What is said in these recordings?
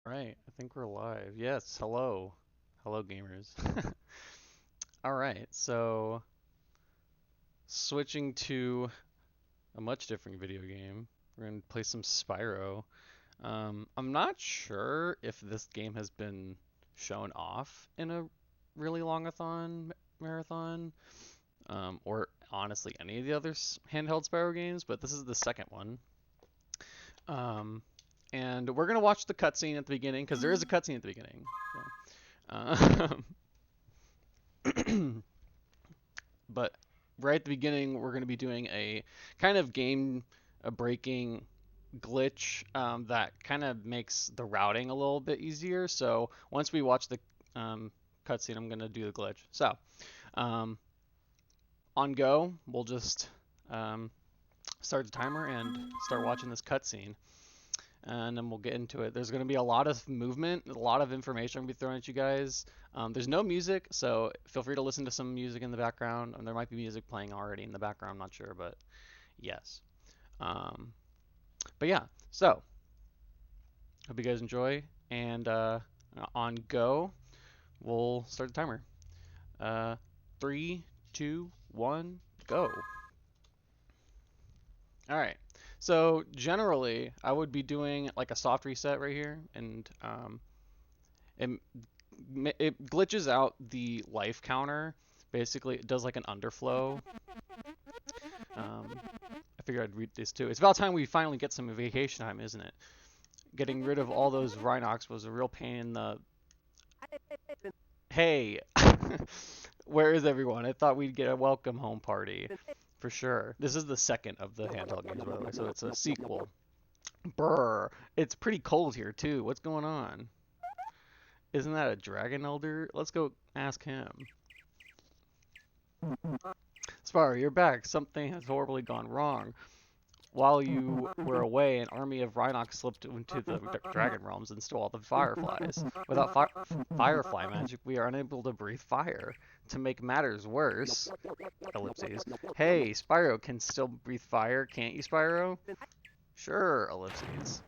Right, I think we're live. Yes, hello. Hello, gamers. All right, so switching to a much different video game. We're going to play some Spyro. I'm not sure if this game has been shown off in a really longathon marathon, or honestly any of the other handheld Spyro games, but this is the second one. Um, and we're going to watch the cutscene at the beginning, because there is a cutscene at the beginning. So, but right at the beginning, we're going to be doing a kind of game breaking glitch that kind of makes the routing a little bit easier. So once we watch the cutscene, I'm going to do the glitch. So um, on go, we'll just start the timer and start watching this cutscene. And then we'll get into it. There's going to be a lot of movement, a lot of information I'm going to be throwing at you guys. There's no music, so feel free to listen to some music in the background. And there might be music playing already in the background, I'm not sure, but yes. Um, but yeah, so hope you guys enjoy. And on go, we'll start the timer. 3, 2, 1, go. All right. So generally, I would be doing like a soft reset right here, and it, it glitches out the life counter. Basically, it does like an underflow. I figured I'd read this too. It's about time we finally get some vacation time, isn't it? Getting rid of all those Rhinox was a real pain in the... Hey! Where is everyone? I thought we'd get a welcome home party. For sure. This is the second of the handheld games, by the way, so it's a sequel. Brr. It's pretty cold here, too. What's going on? Isn't that a dragon elder? Let's go ask him. Spyro, you're back. Something has horribly gone wrong. While you were away, an army of Rhinox slipped into the Dragon Realms and stole all the fireflies. Without firefly magic, we are unable to breathe fire. To make matters worse, ellipses. Hey, Spyro can still breathe fire, can't you, Spyro? Sure, ellipses.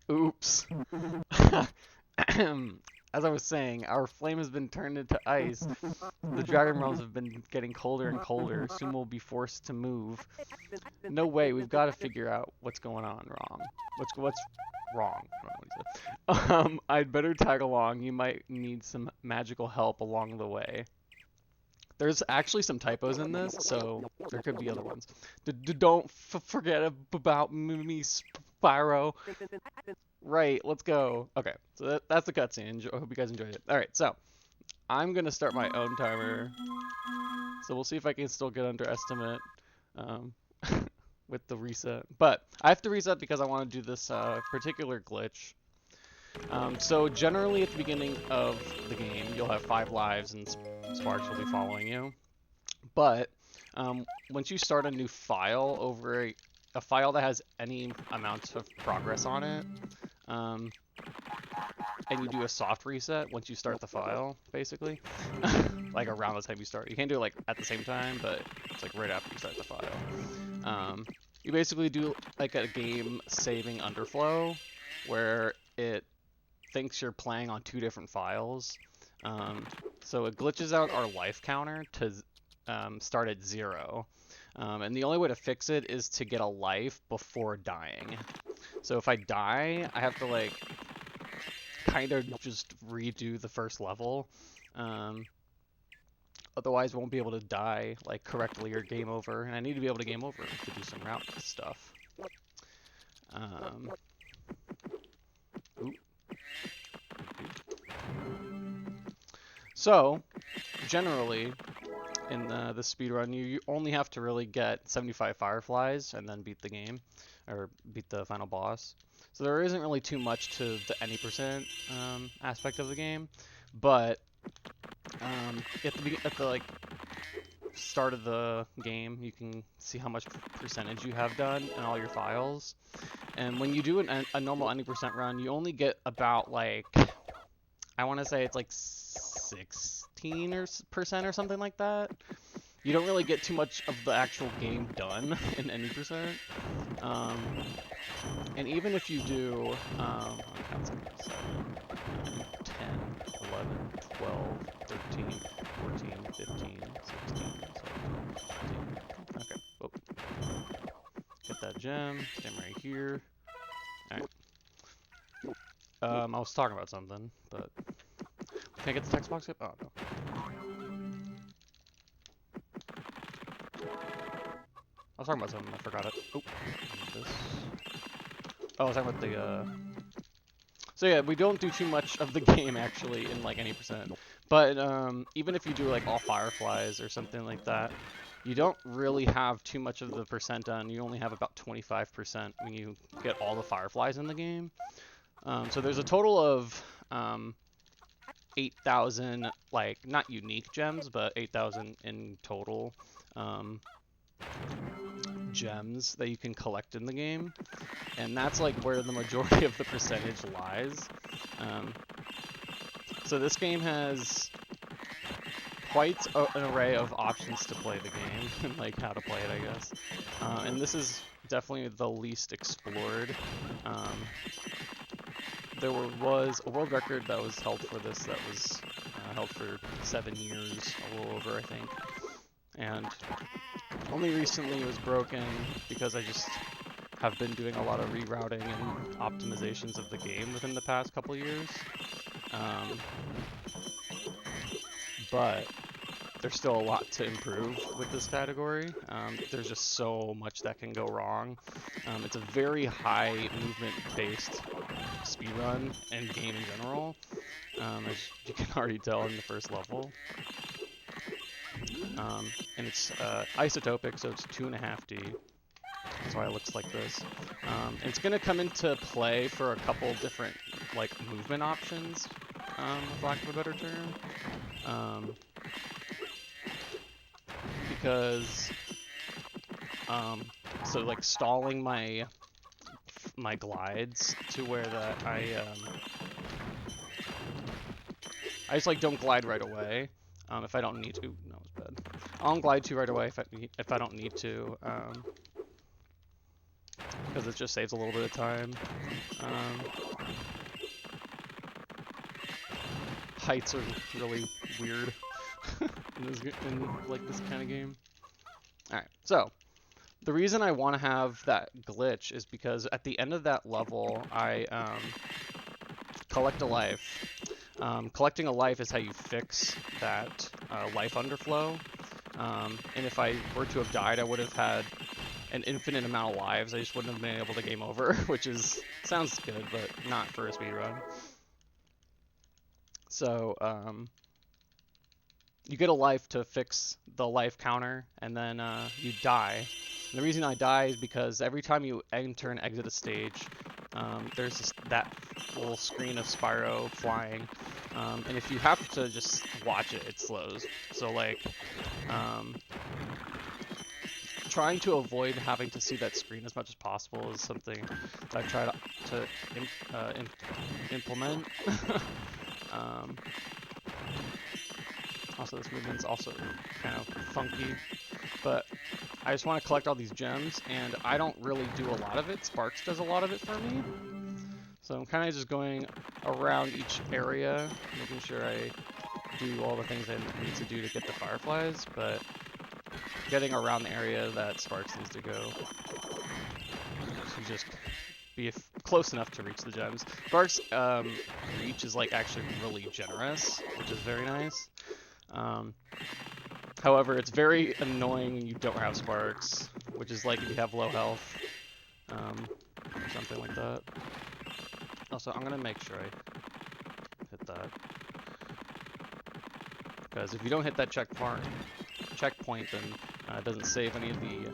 Oops. As I was saying, our flame has been turned into ice. The Dragon Realms have been getting colder and colder. Soon we'll be forced to move. No way. We've got to figure out what's going on wrong. What's wrong? I don't know what he said. I'd better tag along. You might need some magical help along the way. There's actually some typos in this, so there could be other ones. Don't forget about me, Spyro. Right, let's go. Okay, so that's the cutscene. I hope you guys enjoyed it. All right, so I'm gonna start my own timer. So we'll see if I can still get under estimate um, with the reset. But I have to reset because I want to do this particular glitch. So generally at the beginning of the game, you'll have 5 lives and Sparks will be following you. But once you start a new file over a file that has any amount of progress on it, and you do a soft reset once you start the file, basically, like around the time you start. You can't do it like at the same time, but it's like right after you start the file. You basically do like a game saving underflow where it thinks you're playing on 2 different files. So it glitches out our life counter to start at 0. And the only way to fix it is to get a life before dying. So if I die, I have to like kind of just redo the first level. Otherwise, I won't be able to die like correctly or game over. And I need to be able to game over to do some route stuff. So, generally, in the speedrun, you only have to really get 75 fireflies and then beat the game, or beat the final boss. So there isn't really too much to the any percent aspect of the game, but at the like start of the game, you can see how much percentage you have done in all your files. And when you do a normal any percent run, you only get about like, I want to say it's like 16% or something like that. you don't really get too much of the actual game done in any percent. And even if you do, I'll count 7, 10, 11, 12, 13, 14, 15, 16, 17, 18. Okay, whoop. Get that gem, stem right here. Alright. I was talking about something, but can I get the text box yet? Oh, no. I was talking about something, I forgot it. Oh, this. Oh, I was talking about the, So yeah, we don't do too much of the game, actually, in, like, any percent. But, even if you do, like, all fireflies or something like that, you don't really have too much of the percent done. You only have about 25% when you get all the fireflies in the game. So there's a total of 8,000, like, not unique gems, but 8,000 in total gems that you can collect in the game. And that's, like, where the majority of the percentage lies. So this game has quite an array of options to play the game, and, like, how to play it, I guess. And this is definitely the least explored. There was a world record that was held for this that was held for 7 years, a little over, I think. And only recently it was broken because I just have been doing a lot of rerouting and optimizations of the game within the past couple years. But there's still a lot to improve with this category. There's just so much that can go wrong. It's a very high movement-based speedrun and game in general, as you can already tell in the first level. And it's isotopic, so it's 2.5D. That's why it looks like this. And it's going to come into play for a couple different, like, movement options, with lack of a better term. Because, so, like, stalling my glides to where that I just, like, don't glide right away, if I don't need to. No, it's bad. I'll glide to right away if I don't need to, because it just saves a little bit of time. Heights are really weird in like this kind of game. Alright, so the reason I want to have that glitch is because at the end of that level, I collect a life. Collecting a life is how you fix that life underflow. And if I were to have died, I would have had an infinite amount of lives. I just wouldn't have been able to game over, which sounds good, but not for a speedrun. So, you get a life to fix the life counter, and then you die. And the reason I die is because every time you enter and exit a stage, there's that little screen of Spyro flying, and if you have to just watch it, it slows. So, like, trying to avoid having to see that screen as much as possible is something that I try to implement. Also, this movement's also kind of funky, but I just want to collect all these gems, and I don't really do a lot of it. Sparks does a lot of it for me. So I'm kind of just going around each area, making sure I do all the things I need to do to get the fireflies, but getting around the area that Sparks needs to go to just be close enough to reach the gems. Sparks' reach is, like, actually really generous, which is very nice. However, it's very annoying when you don't have Sparks, which is like if you have low health, or something like that. Also, I'm gonna make sure I hit that, because if you don't hit that checkpoint, then it doesn't save any of the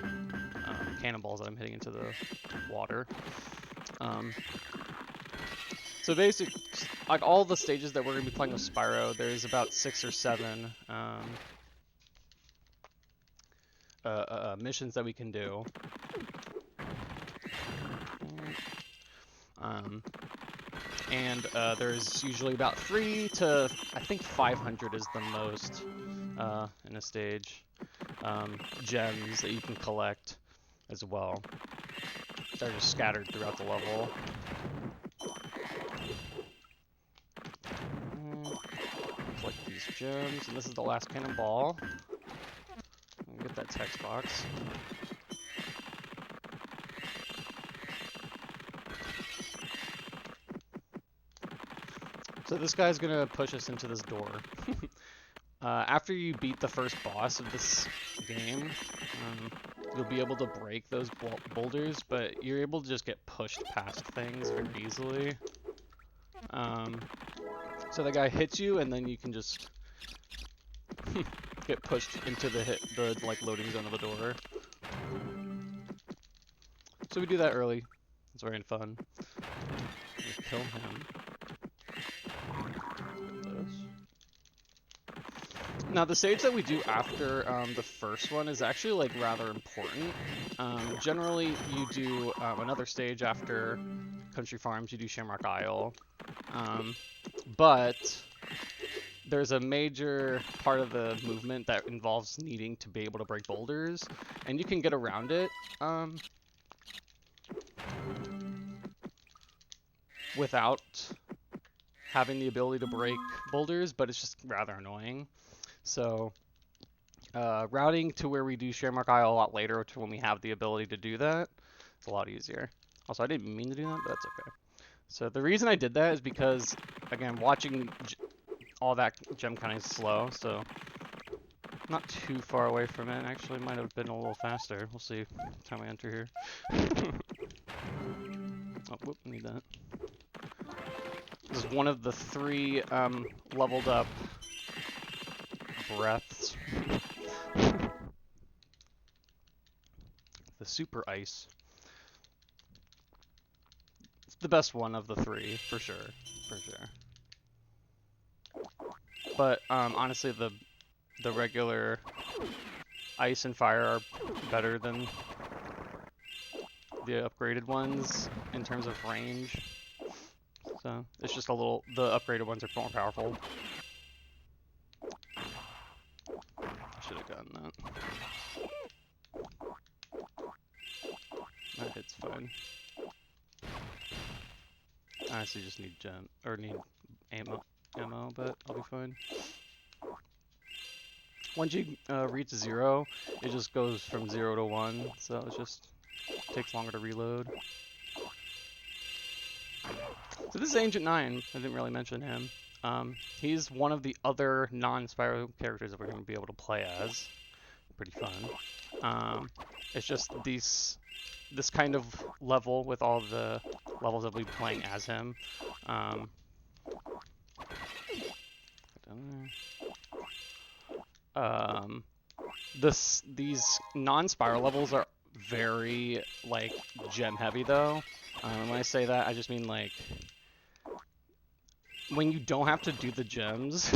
cannonballs that I'm hitting into the water. So basically, like, all the stages that we're going to be playing with Spyro, there's about 6 or 7 missions that we can do. And there's usually about 3 to, I think 500 is the most in a stage. gems that you can collect as well. They're just scattered throughout the level. Collect these gems, and this is the last cannonball. Get that text box. So this guy's gonna push us into this door. After you beat the first boss of this game, you'll be able to break those boulders, but you're able to just get pushed past things very easily. So the guy hits you, and then you can just get pushed into the like loading zone of the door. So we do that early. It's very fun. We kill him. Now the stage that we do after the first one is actually like rather important. Generally you do another stage after Country Farms, you do Chairmak Isle. But there's a major part of the movement that involves needing to be able to break boulders, and you can get around it without having the ability to break boulders, but it's just rather annoying. So routing to where we do Chairmak Isle a lot later, to when we have the ability to do that, it's a lot easier. Also, I didn't mean to do that, but that's okay. So the reason I did that is because, again, watching all that gem kind of slow, so not too far away from it. Actually, might have been a little faster. We'll see time I enter here. Oh, whoop, need that. This is one of the 3 leveled up breaths. The super ice. It's the best one of the 3, for sure. For sure. But honestly, the regular ice and fire are better than the upgraded ones in terms of range. So it's just a little, the upgraded ones are more powerful. I should have gotten that. That hits fine. I honestly just need need ammo, but I'll be fine. Once you reach 0, it just goes from 0 to 1, so it just takes longer to reload. So this is Ancient 9. I didn't really mention him. He's one of the other non-Spyro characters that we're going to be able to play as. Pretty fun. It's just this kind of level with all the levels that we'll be playing as him. These non-Spyro levels are very, like, gem heavy though. When I say that, I just mean like when you don't have to do the gems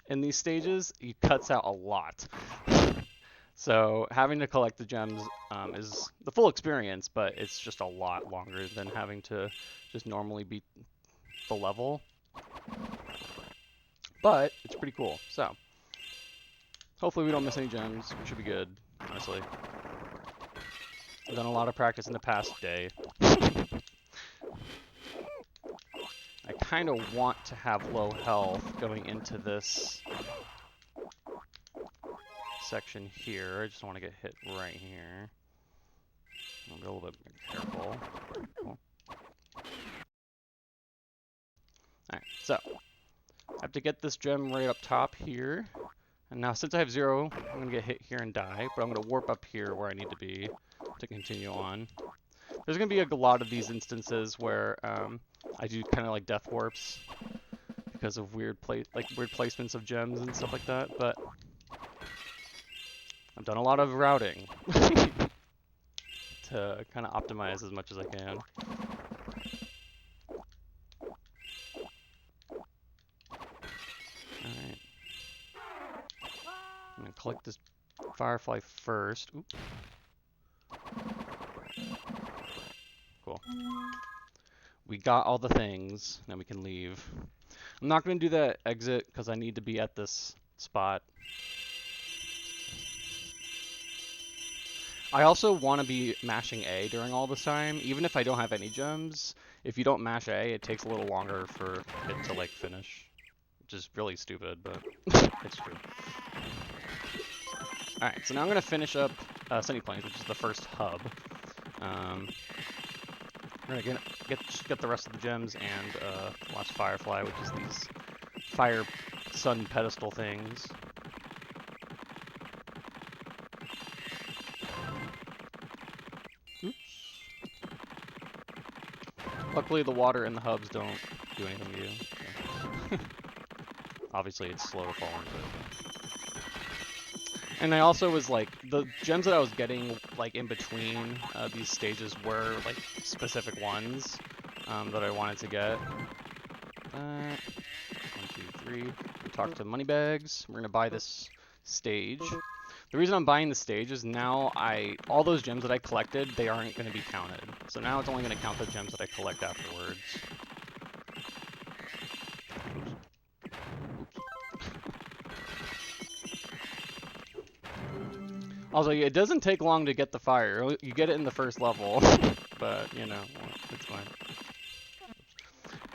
in these stages, it cuts out a lot. So having to collect the gems is the full experience, but it's just a lot longer than having to just normally beat the level. But it's pretty cool. So hopefully we don't miss any gems. We should be good, honestly. I've done a lot of practice in the past day. I kind of want to have low health going into this section here. I just want to get hit right here. I'll be a little bit careful. Cool. Alright, so I have to get this gem right up top here. And now since I have 0, I'm going to get hit here and die, but I'm going to warp up here where I need to be to continue on. There's going to be a lot of these instances where I do kind of like death warps because of weird placements of gems and stuff like that, but I've done a lot of routing to kind of optimize as much as I can. Alright. I'm going to collect this firefly first. Oop. Cool. We got all the things, now we can leave. I'm not going to do that exit because I need to be at this spot. I also want to be mashing A during all this time, even if I don't have any gems. If you don't mash A, it takes a little longer for it to like finish, which is really stupid, but it's true. All right, so now I'm gonna finish up Sunny Plains, which is the first hub. We're gonna get the rest of the gems and last Firefly, which is these fire sun pedestal things. Oops. Luckily, the water in the hubs don't do anything to you. So. Obviously, it's slow to fall into it. And I also was like, the gems that I was getting like in between these stages were like specific ones that I wanted to get. 1, 2, 3. Talk to Moneybags. We're gonna buy this stage. The reason I'm buying the stage is now all those gems that I collected, they aren't going to be counted. So now it's only going to count the gems that I collect afterwards. Also, it doesn't take long to get the fire. You get it in the first level, but you know, it's fine.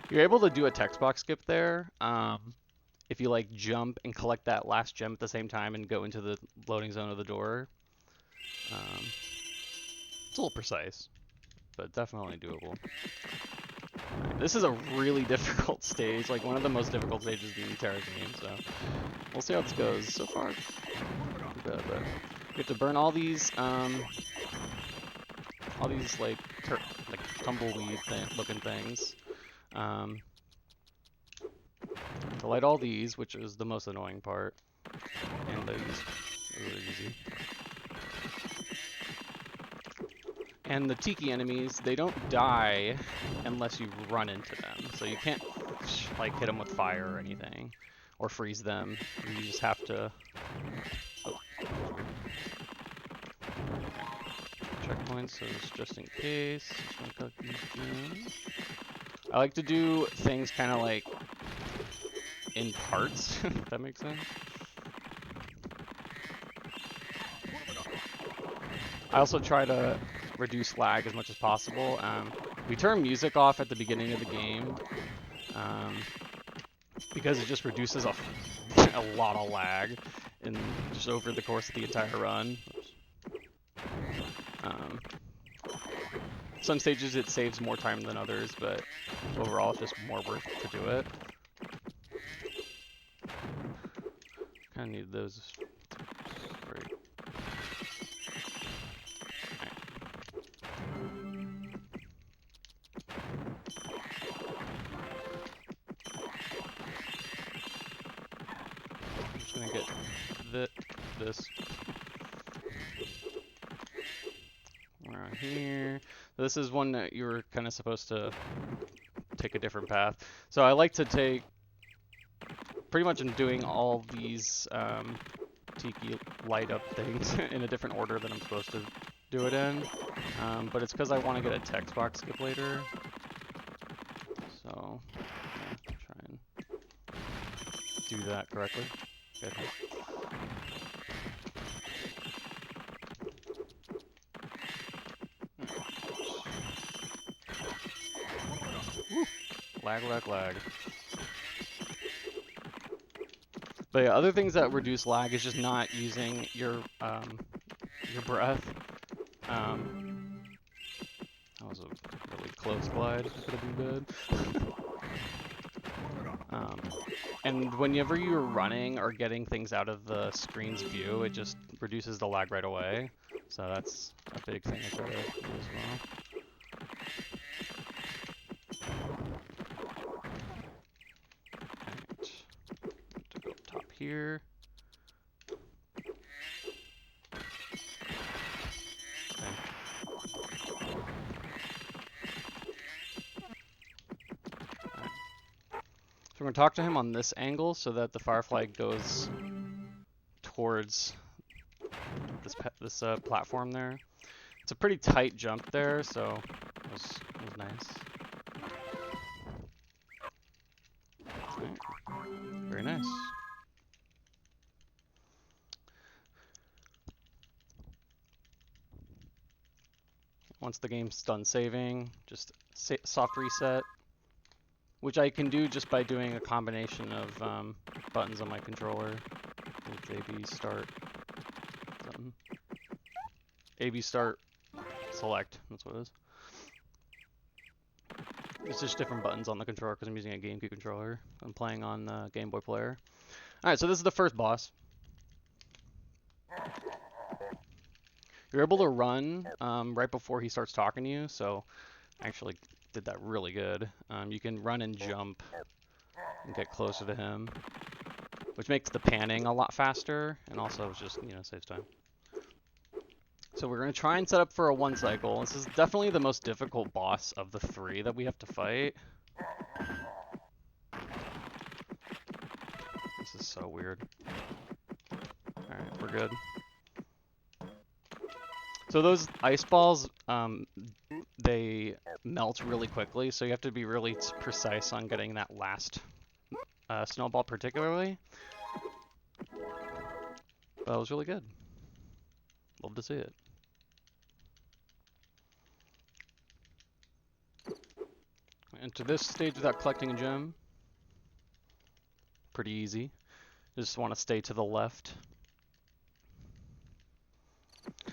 You're able to do a text box skip there. If you like jump and collect that last gem at the same time and go into the loading zone of the door. It's a little precise, but definitely doable. Right, this is a really difficult stage, like one of the most difficult stages in the entire game, so we'll see how this goes. So far, not bad, but you have to burn all these like tumbleweed looking things. To light all these, which is the most annoying part, and those are easy. And the tiki enemies, they don't die unless you run into them. So you can't like hit them with fire or anything, or freeze them. You just have to. Oh. Checkpoints, so just in case. Just gonna collect these gems. I like to do things kind of like in parts, if that makes sense. I also try to reduce lag as much as possible. We turn music off at the beginning of the game because it just reduces a lot of lag in just over the course of the entire run. Some stages it saves more time than others, but overall it's just more worth it to do it. Kind of need those. Right. I'm just gonna get this. Around here. This is one that you were kind of supposed to take a different path. So I like to take, pretty much in doing all these tiki light up things in a different order than I'm supposed to do it in. But it's because I want to get a text box skip later. So yeah, try and do that correctly. Good. Lag. But yeah, other things that reduce lag is just not using your breath. That was a really close glide. Could have been good. And whenever you're running or getting things out of the screen's view, it just reduces the lag right away. So that's a big thing I try to do as well. Here. Okay. Right. So we're going to talk to him on this angle so that the Firefly goes towards this platform there. It's a pretty tight jump there, so it was nice. Right. Very nice. Once the game's done saving, just soft reset, which I can do just by doing a combination of buttons on my controller. It's AB start, something. AB start, select, that's what it is. It's just different buttons on the controller because I'm using a GameCube controller. I'm playing on the Game Boy player. Alright, so this is the first boss. You're able to run right before he starts talking to you, so I actually did that really good. You can run and jump and get closer to him, which makes the panning a lot faster, and also just, you know, saves time. So we're going to try and set up for a 1 cycle. This is definitely the most difficult boss of the 3 that we have to fight. This is so weird. Alright, we're good. So those ice balls, they melt really quickly, so you have to be really precise on getting that last snowball particularly. But that was really good. Love to see it. Enter this stage without collecting a gem. Pretty easy. Just want to stay to the left.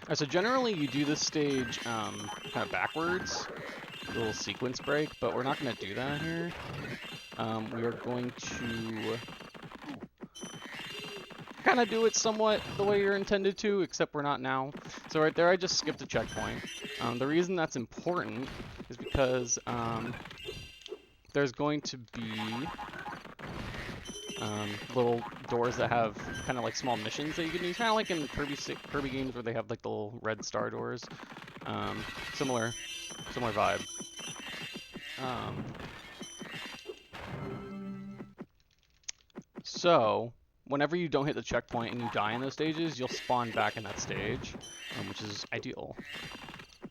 Alright, so generally you do this stage kind of backwards, a little sequence break, but we're not going to do that here. We are going to kind of do it somewhat the way you're intended to, except we're not now. So right there I just skipped a checkpoint. The reason that's important is because there's going to be little doors that have kind of like small missions that you can use, kind of like in Kirby games where they have like the little red star doors. Similar vibe. So whenever you don't hit the checkpoint and you die in those stages, you'll spawn back in that stage, which is ideal.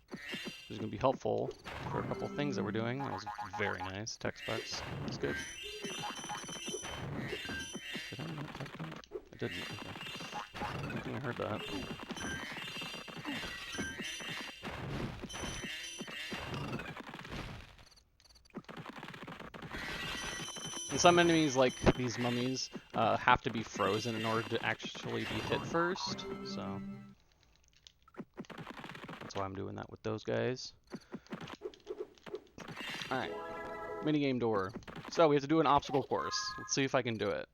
Which is going to be helpful for a couple things that we're doing. That was very nice. Tech specs. That's good. Did I not type that? I didn't. Okay. I don't think I heard that. And some enemies, like these mummies, have to be frozen in order to actually be hit first, so that's why I'm doing that with those guys. Alright, minigame door. So we have to do an obstacle course. Let's see if I can do it.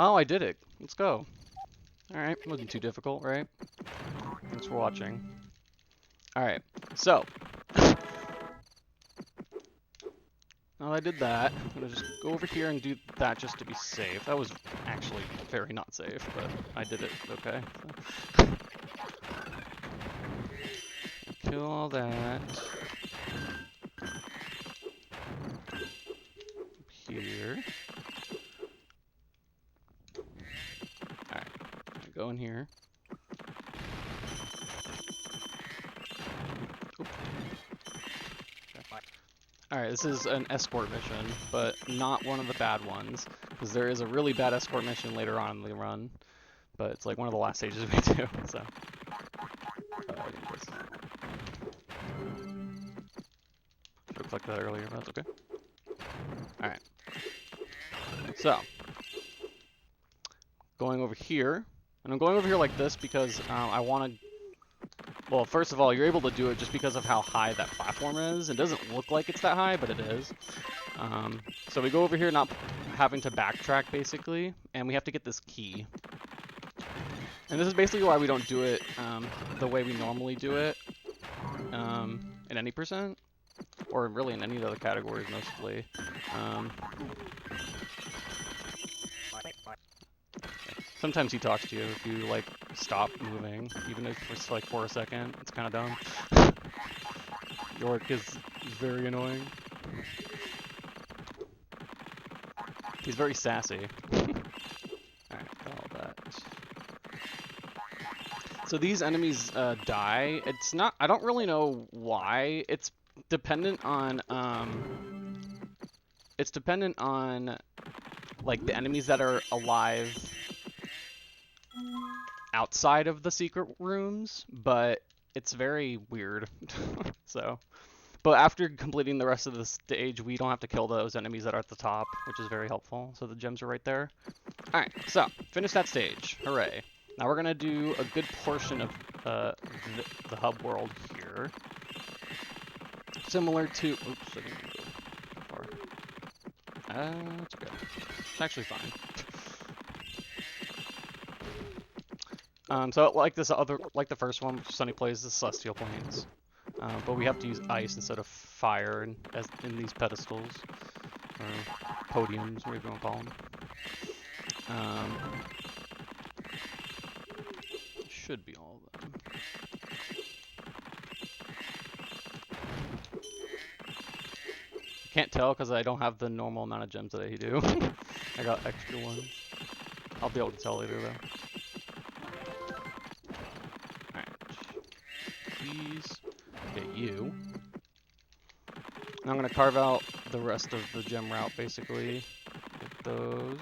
Oh, I did it. Let's go. Alright, wasn't too difficult, right? Thanks for watching. Alright, so. Now that I did that, I'm gonna just go over here and do that just to be safe. That was actually very not safe, but I did it okay. So. Kill all that. Up here. Alright, go in here. Alright, this is an escort mission, but not one of the bad ones, because there is a really bad escort mission later on in the run, but it's like one of the last stages we do, so. I think this. Should have clicked that earlier, but that's okay. Alright. So. Going over here, and I'm going over here like this because I want to. Well, first of all, you're able to do it just because of how high that platform is. It doesn't look like it's that high, but it is. So we go over here not having to backtrack, basically, and we have to get this key. And this is basically why we don't do it the way we normally do it in any %, or really in any other categories, mostly. Sometimes he talks to you if you, like, stop moving, even if it's, like, for a second. It's kind of dumb. York is very annoying. He's very sassy. Alright, got all that. So these enemies die. It's not... I don't really know why. It's dependent on... like the enemies that are alive outside of the secret rooms, but it's very weird. So, but after completing the rest of the stage, we don't have to kill those enemies that are at the top, which is very helpful. So the gems are right there. All right, so finish that stage. Hooray! Now we're gonna do a good portion of the hub world here, similar to. Oops, I didn't go that far. It's okay. It's actually fine. So like the first one, Sunny plays the Celestial Plains, but we have to use ice instead of fire as in these pedestals or podiums, whatever you want to call them. Should be all of them. I can't tell because I don't have the normal amount of gems that I do. I got extra ones. I'll be able to tell later though. Please get you. Now I'm going to carve out the rest of the gem route, basically. Get those.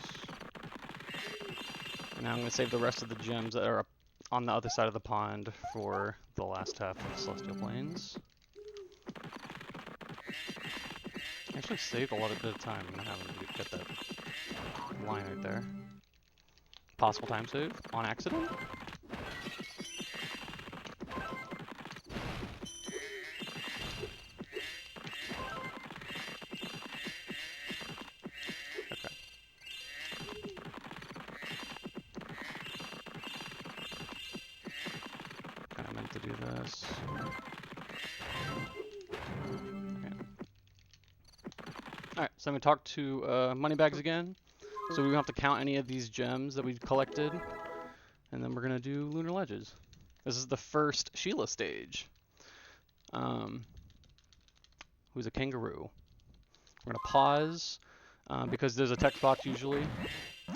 And now I'm going to save the rest of the gems that are up on the other side of the pond for the last half of Celestial Plains. I actually saved a lot of good time. I'm not having to get that line right there. Possible time save on accident. Do this. Okay. Alright, so I'm going to talk to Moneybags again. So we don't have to count any of these gems that we've collected. And then we're going to do Lunar Ledges. This is the first Sheila stage. Who's a kangaroo. We're going to pause because there's a text box usually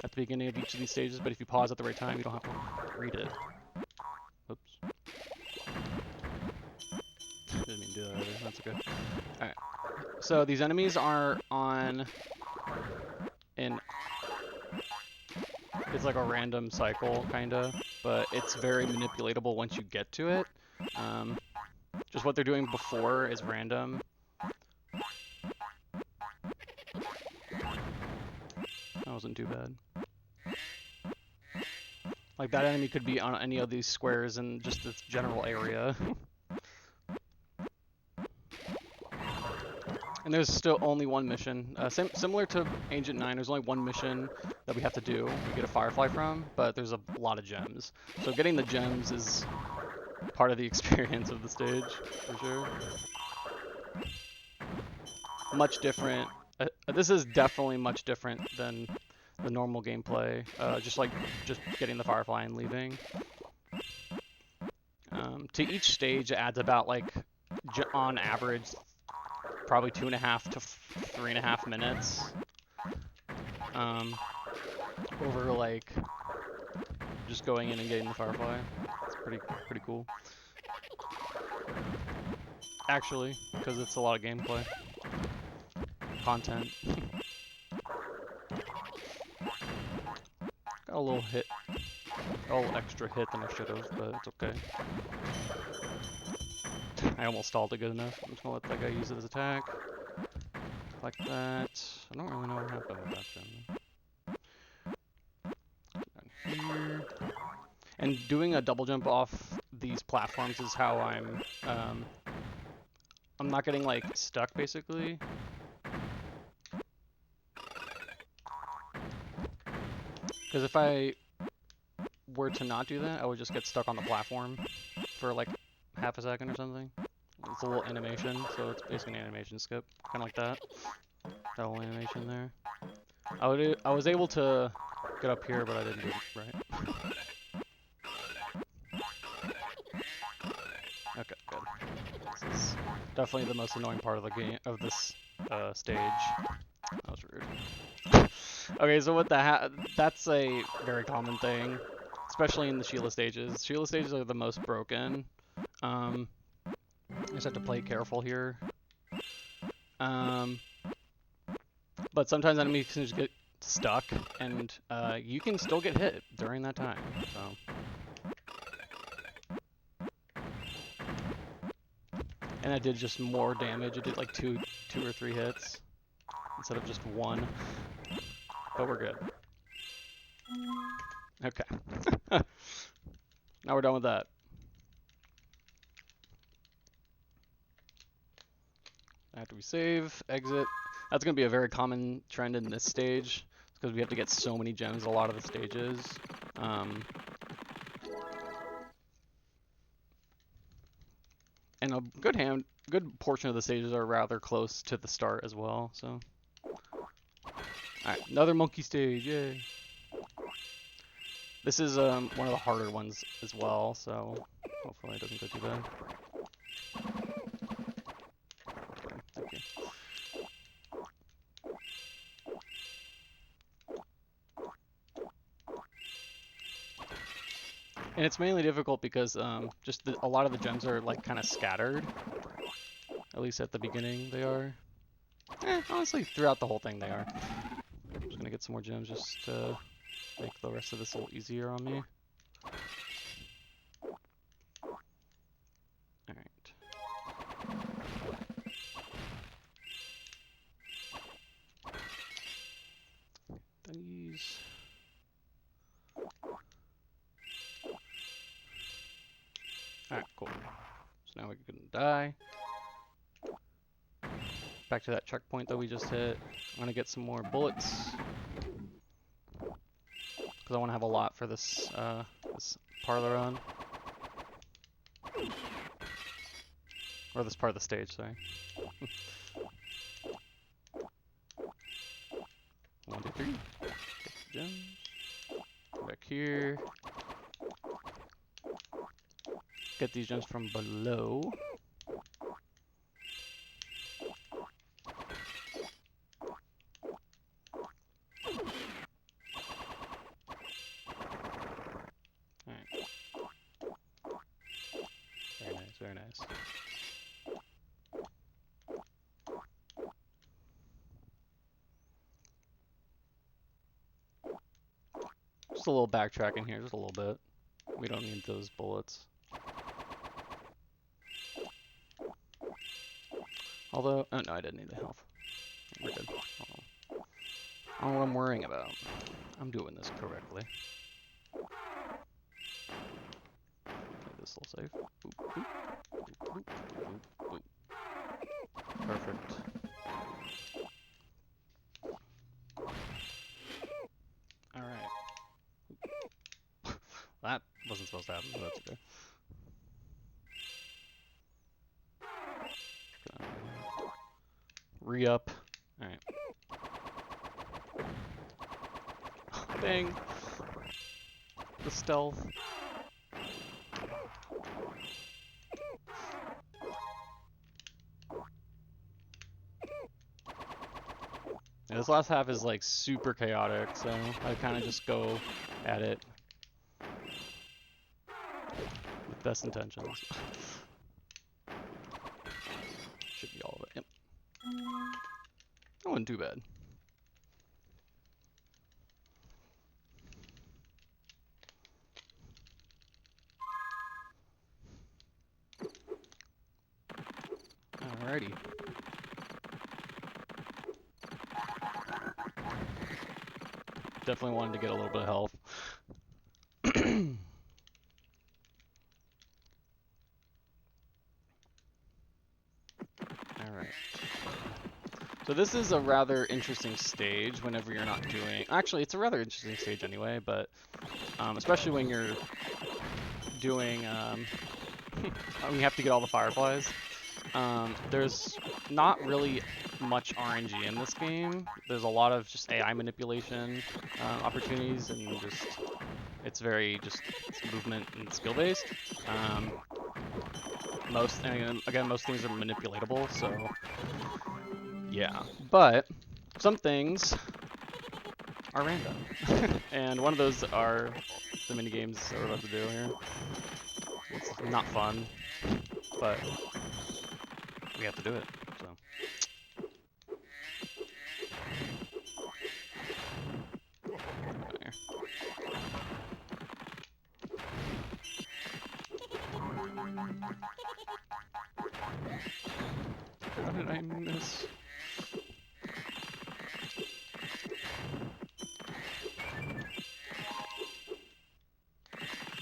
at the beginning of each of these stages, but if you pause at the right time, you don't have to read it. Oops. Didn't mean to do that either. That's okay. Alright. So these enemies are on it's like a random cycle, kinda, but it's very manipulatable once you get to it. Just what they're doing before is random. That wasn't too bad. Like that enemy could be on any of these squares in just this general area. And there's still only one mission. Similar to Ancient 9, there's only one mission that we have to do. We get a Firefly from, but there's a lot of gems. So getting the gems is part of the experience of the stage, for sure. Much different. This is definitely much different than the normal gameplay. Just getting the Firefly and leaving. To each stage, it adds about, like, on average, probably 2.5 to 3.5 minutes over like just going in and getting the Firefly. It's pretty cool, actually, because it's a lot of gameplay content. Got a little extra hit than I should have, but it's okay. I almost stalled it good enough. I'm just gonna let that guy use it as attack. Like that. I don't really know what happened with that gem. Down here. And doing a double jump off these platforms is how I'm not getting like stuck basically. Because if I were to not do that, I would just get stuck on the platform for like half a second or something. It's a little animation, so it's basically an animation skip, kind of like that. That whole animation there. I was able to get up here, but I didn't do it right. Okay, good. This is definitely the most annoying part of the game, of this stage. That was rude. Okay, so that's a very common thing, especially in the Sheila stages. Sheila stages are the most broken. I just have to play careful here. But sometimes enemies can just stuck, and you can still get hit during that time. So. And I did just more damage. I did like two or three hits instead of just one. But we're good. Okay. Now we're done with that. After we save, exit. That's going to be a very common trend in this stage, because we have to get so many gems a lot of the stages. And a good portion of the stages are rather close to the start as well. So, alright, another monkey stage, yay! This is one of the harder ones as well, so hopefully it doesn't go too bad. Okay, thank you. And it's mainly difficult because just a lot of the gems are like kind of scattered. At least at the beginning they are. Honestly, throughout the whole thing they are. I'm just gonna get some more gems just to make the rest of this a little easier on me. Alright. These. Alright, cool. So now we can die. Back to that checkpoint that we just hit. I'm gonna get some more bullets. Because I want to have a lot for this this parlor run. Or this part of the stage, sorry. 1, 2, 3. Get the gems. Go back here. Get these gems from below. Alright. Very nice, very nice. Just a little backtracking here, just a little bit. We don't need those bullets. Although, oh no, I didn't need the health. We're good. I don't know what I'm worrying about. I'm doing this correctly. Play this a little safe. Boop, boop, boop, boop, boop. Perfect. Alright. That wasn't supposed to happen, but that's okay. Re-up. Alright. Dang. The stealth. Yeah, this last half is like super chaotic, so I kind of just go at it with best intentions. Should be all of it. Yep. That wasn't too bad. Alrighty. Definitely wanted to get a little bit of health. Alright. So this is a rather interesting stage whenever you're not doing... Actually, it's a rather interesting stage anyway, but especially when you're doing... when you have to get all the fireflies. There's not really much RNG in this game. There's a lot of just AI manipulation opportunities, and just it's very just movement and skill based. Most things are manipulatable, so yeah. But some things are random, and one of those are the mini games that we're about to do here. It's not fun, but we have to do it, so. How did I miss?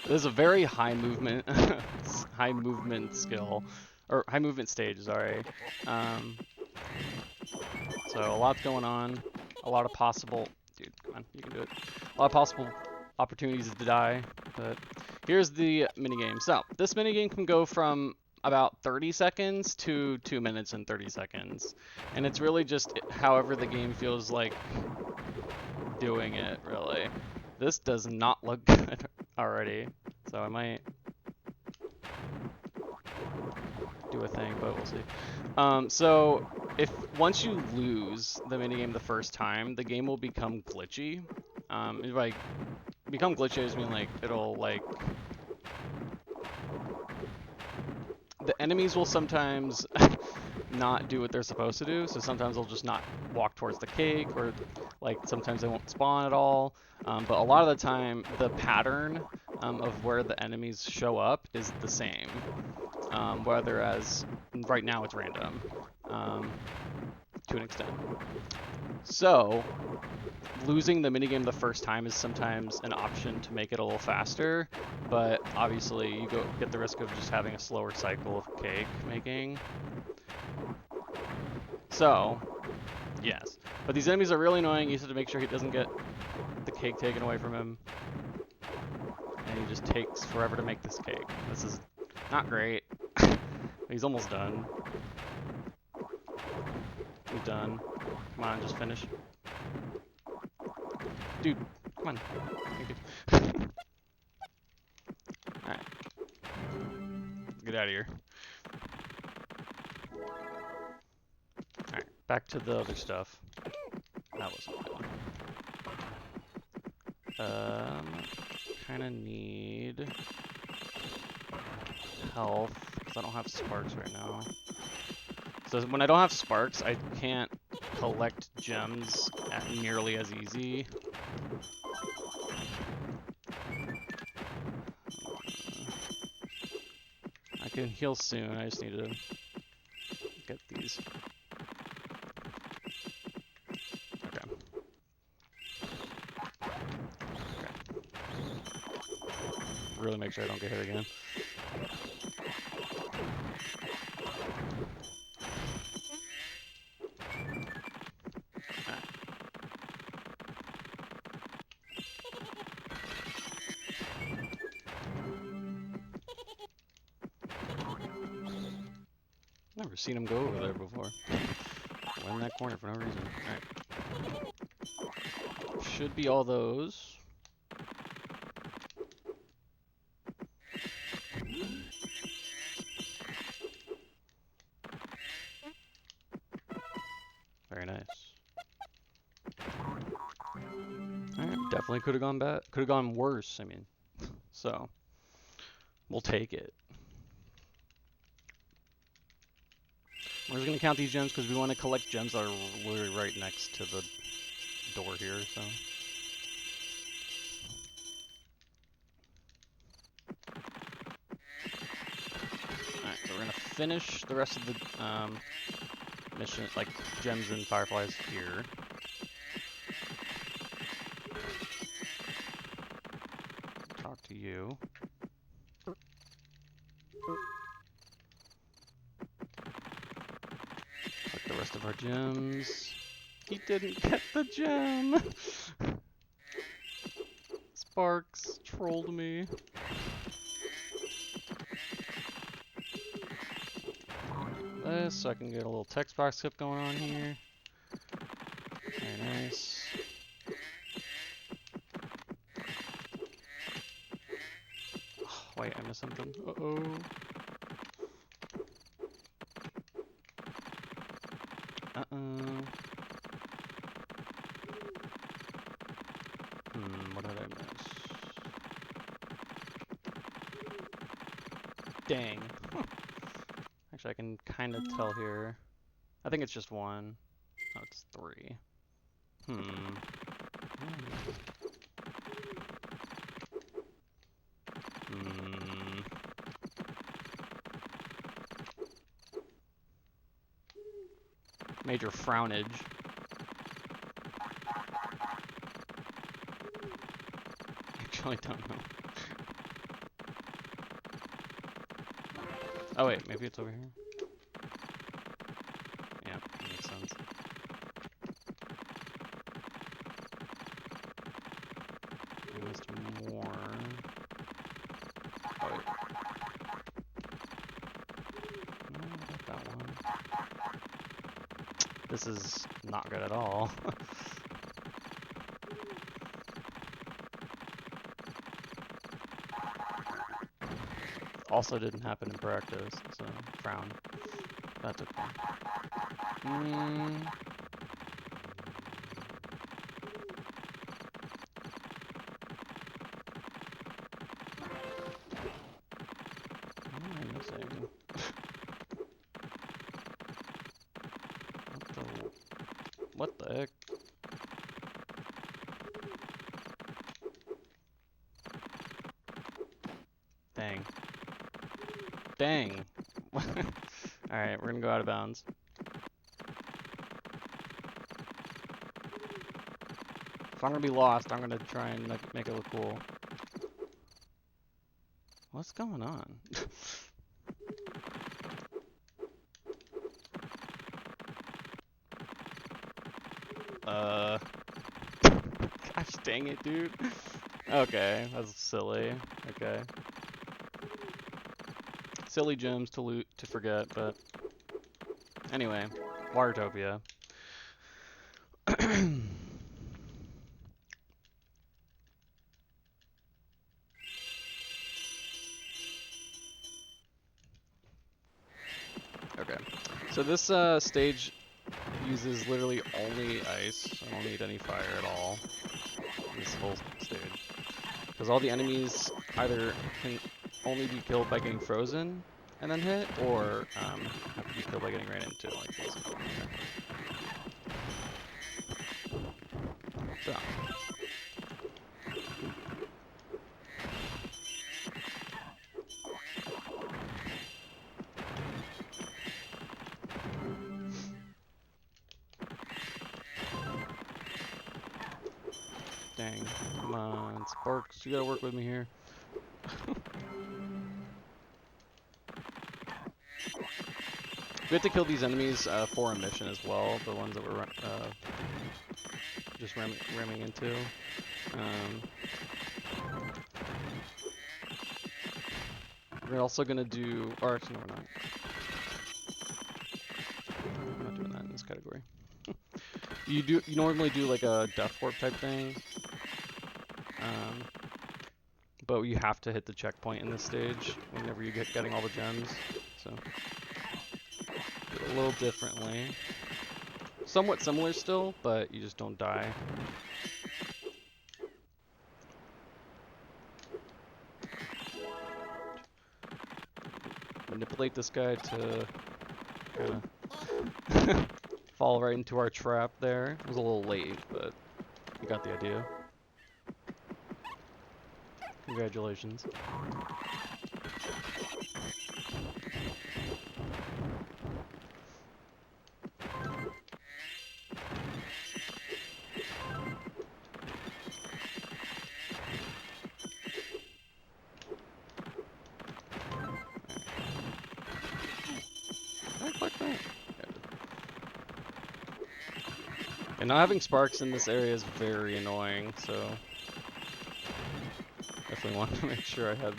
There's a very high movement, high movement skill, or high movement stage, sorry. So a lot's going on, a lot of possible, dude, come on, you can do it. A lot of possible opportunities to die, but here's the minigame. So this minigame can go from about 30 seconds to 2 minutes and 30 seconds. And it's really just however the game feels like doing it, really. This does not look good already, so I might do a thing, but we'll see. So if once you lose the minigame the first time, the game will become glitchy. If I become glitchy, I just mean like it'll like the enemies will sometimes not do what they're supposed to do. So sometimes they'll just not walk towards the cake, or like sometimes they won't spawn at all. But a lot of the time, the pattern of where the enemies show up is the same. Whether as right now it's random to an extent. So losing the minigame the first time is sometimes an option to make it a little faster, but obviously you get the risk of just having a slower cycle of cake making. So, yes. But these enemies are really annoying. You just have to make sure he doesn't get the cake taken away from him. And he just takes forever to make this cake. This is not great. He's almost done. He's done. Come on, just finish. Dude, come on. Alright. Get out of here. Alright, back to the other stuff. That wasn't good. Kinda need health, because I don't have sparks right now. So when I don't have sparks, I can't collect gems nearly as easy. I can heal soon, I just need to get these. Okay. Really make sure I don't get hit again. Never seen him go over there before. Went in that corner for no reason. Alright. Should be all those. Very nice. Alright, definitely could have gone bad. Could have gone worse, I mean. So, we'll take it. We're just going to count these gems because we want to collect gems that are literally right next to the door here, so. Alright, so we're going to finish the rest of the mission, like gems and fireflies here. Talk to you. The rest of our gems. He didn't get the gem! Sparks trolled me. This, so I can get a little text box skip going on here. Very nice. Oh, wait, I missed something. Uh-oh. What did I miss? Dang. Huh. Actually, I can kind of tell here. I think it's just one. Oh, it's three. Major frownage. Actually, I don't know. Oh wait, maybe it's over here. Yeah, that makes sense. I missed more. Oh wait. No, not that one. This is not good at all. Also didn't happen in practice, so frown. That's okay. What am I missing? What the heck? Dang. Dang. Alright, we're gonna go out of bounds. If I'm gonna be lost, I'm gonna try and make it look cool. What's going on? Gosh dang it, dude. Okay, that's silly. Okay. Silly gems to loot, to forget, but... Anyway, Wartopia. Okay, so this stage uses literally only ice. I don't need any fire at all. This whole stage. Because all the enemies either can only be killed by getting frozen and then hit, or have to be killed by getting ran into, like this. So. Dang. Come on, Sparks, you gotta work with me here. We have to kill these enemies for a mission as well, the ones that we're just ramming into. We're also gonna do, or actually no, we're not. We're not doing that in this category. You normally do like a death warp type thing, but you have to hit the checkpoint in this stage whenever you get getting all the gems. So do it a little differently, somewhat similar still, but you just don't die. Manipulate this guy to kind of fall right into our trap there. It was a little late, but you got the idea. Congratulations. And not having sparks in this area is very annoying, so definitely want to make sure I had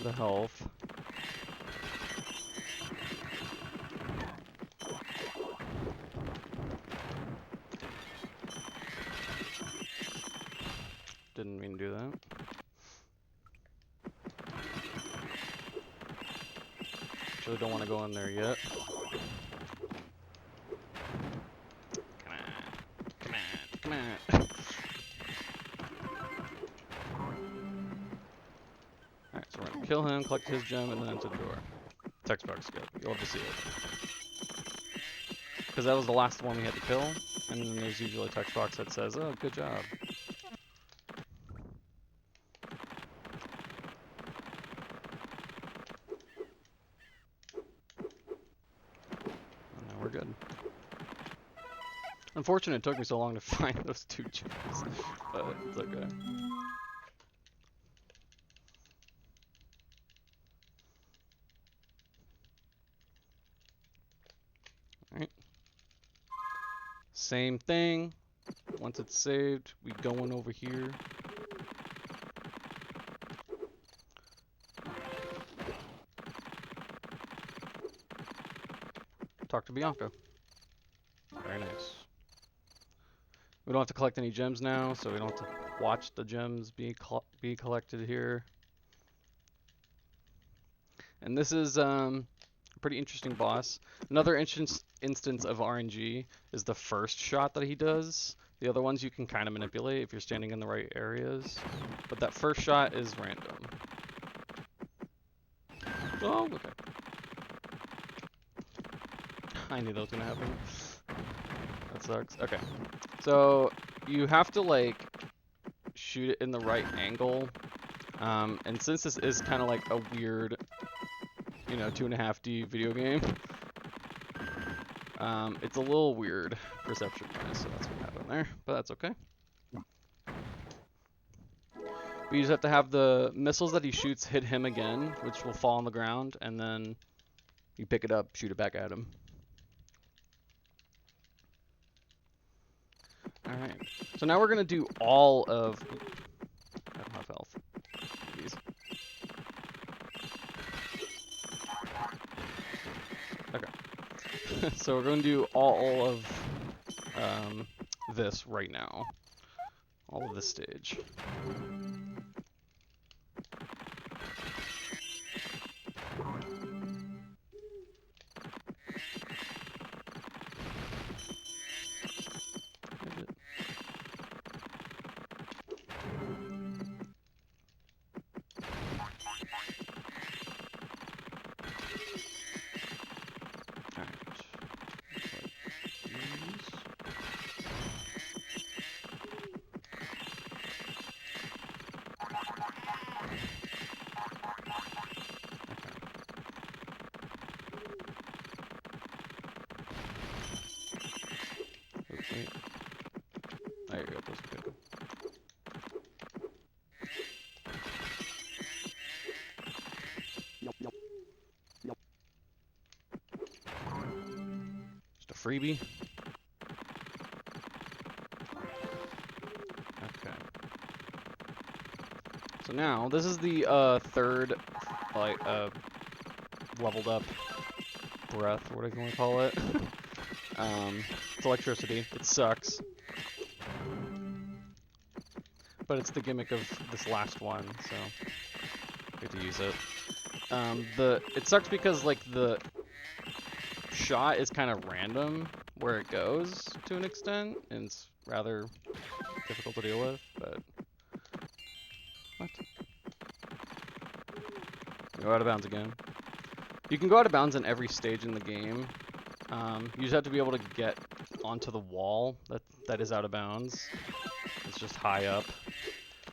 the health. Didn't mean to do that. Actually don't want to go in there yet. Come on. Alright, so we're gonna kill him, collect his gem, and then into the door. Text box go. You'll have to see it. Because that was the last one we had to kill, and then there's usually a text box that says, oh, good job. And now we're good. Unfortunately, it took me so long to find those 2 gems, but it's okay. Alright. Same thing. Once it's saved, we going over here. Talk to Bianca. Very nice. We don't have to collect any gems now, so we don't have to watch the gems be collected here. And this is a pretty interesting boss. Another instance of RNG is the first shot that he does. The other ones you can kind of manipulate if you're standing in the right areas. But that first shot is random. Oh, okay. I knew that was gonna happen. That sucks. Okay. So you have to like shoot it in the right angle. And since this is kind of like a weird, you know, 2.5D video game, it's a little weird perception-wise, so that's what happened there. But that's okay. But you just have to have the missiles that he shoots hit him again, which will fall on the ground, and then you pick it up, shoot it back at him. Alright, so now we're going to do all of... I don't have health. These. Okay. So we're going to do all of this right now. All of this stage. Wait. There you go, those are good. Just a freebie. Okay. So now, this is the third, like, leveled up breath, or whatever you want to call it. It's electricity. It sucks. But it's the gimmick of this last one, so we have to use it. It sucks because, like, the shot is kind of random where it goes to an extent, and it's rather difficult to deal with, but... What? Go out of bounds again. You can go out of bounds in every stage in the game. You just have to be able to get onto the wall that is out of bounds. It's just high up.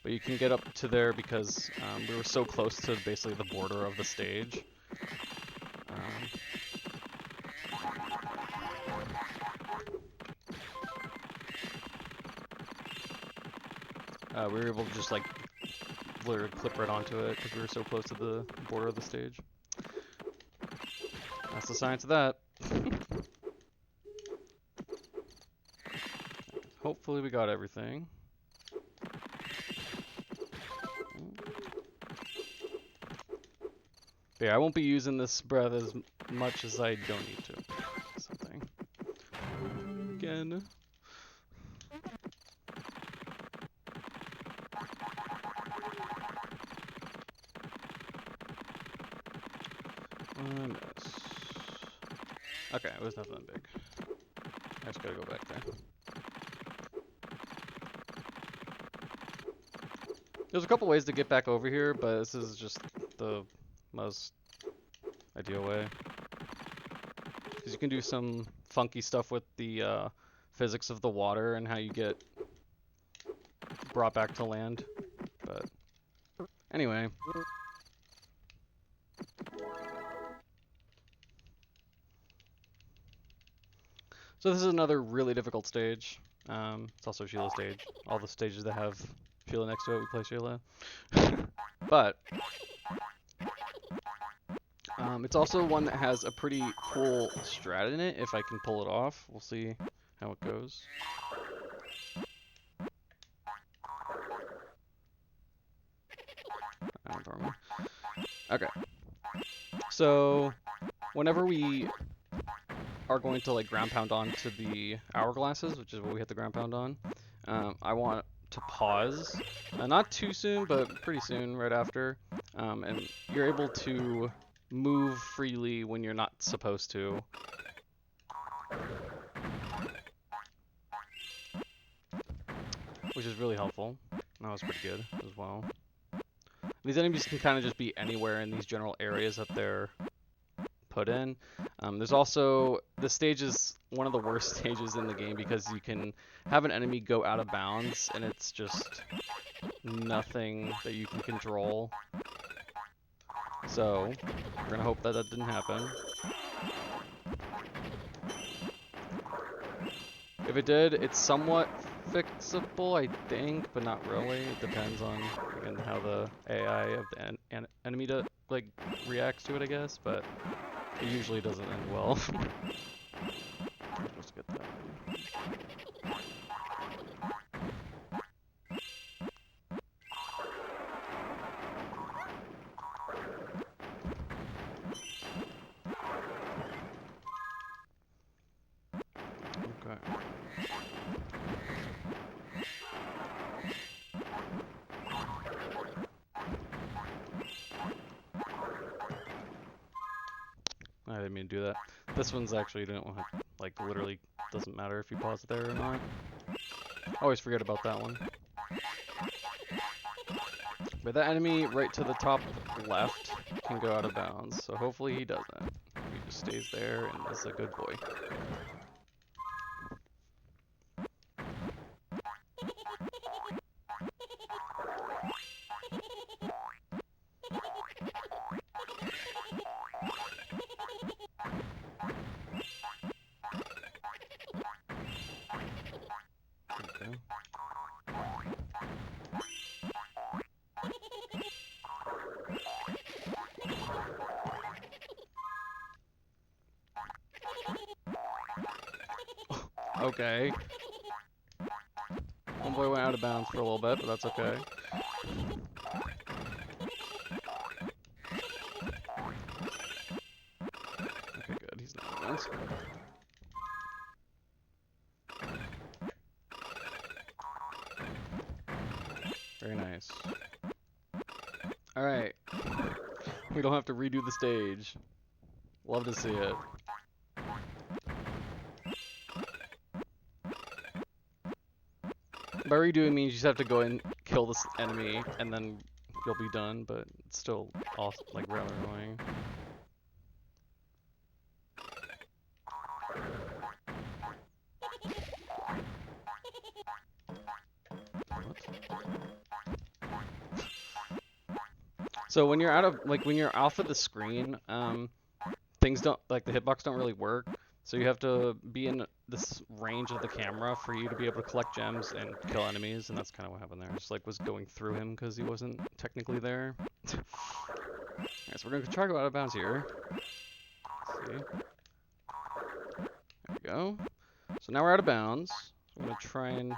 But you can get up to there because we were so close to basically the border of the stage. We were able to just like literally clip right onto it because we were so close to the border of the stage. That's the science of that. Hopefully we got everything. But yeah, I won't be using this breath as much as I don't need to. Something. Again. Okay, it was nothing big. I just gotta go back there. There's a couple ways to get back over here, but this is just the most ideal way. Because you can do some funky stuff with the physics of the water and how you get brought back to land. But anyway. So this is another really difficult stage. It's also Sheila stage. All the stages that have Sheila next to it, we play Sheila. But it's also one that has a pretty cool strat in it, if I can pull it off. We'll see how it goes. Okay. So whenever we are going to like ground pound onto the hourglasses, which is what we hit the ground pound on, I want to pause. Not too soon, but pretty soon, right after. And you're able to move freely when you're not supposed to. Which is really helpful. That was pretty good as well. These enemies can kind of just be anywhere in these general areas that they're put in. There's also, this stage is one of the worst stages in the game because you can have an enemy go out of bounds and it's just nothing that you can control. So, we're gonna hope that that didn't happen. If it did, it's somewhat fixable, I think, but not really. It depends on, again, how the AI of the enemy reacts to it, I guess, but it usually doesn't end well. Let's get that. Okay. I didn't mean to do that. This one's actually, didn't want to, like, literally doesn't matter if you pause it there or not. I always forget about that one. But that enemy right to the top left can go out of bounds, so hopefully he doesn't. He just stays there and is a good boy. Okay. One boy went out of bounds for a little bit, but that's okay. Okay, good. He's not out of bounds. Very nice. Alright. We don't have to redo the stage. Love to see it. By redoing means you just have to go and kill this enemy, and then you'll be done, but it's still awesome, like rather annoying. So when you're when you're off of the screen, things don't, like the hitbox don't really work. So you have to be in this range of the camera for you to be able to collect gems and kill enemies, and that's kind of what happened there. Just like was going through him because he wasn't technically there. Alright, so we're gonna try to go out of bounds here. Let's see. There we go. So now we're out of bounds. So I'm gonna try and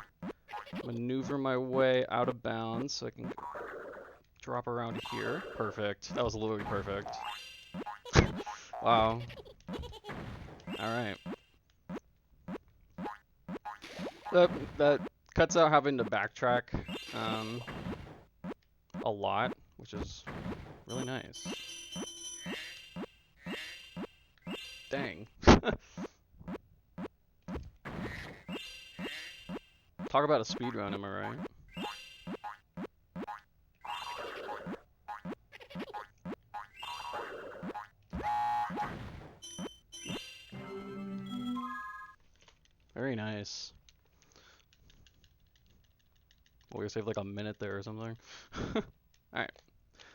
maneuver my way out of bounds so I can drop around here. Perfect. That was literally perfect. Wow. Alright. That cuts out having to backtrack a lot, which is really nice. Dang. Talk about a speedrun, am I right? Very nice. We're gonna save like a minute there or something. Alright.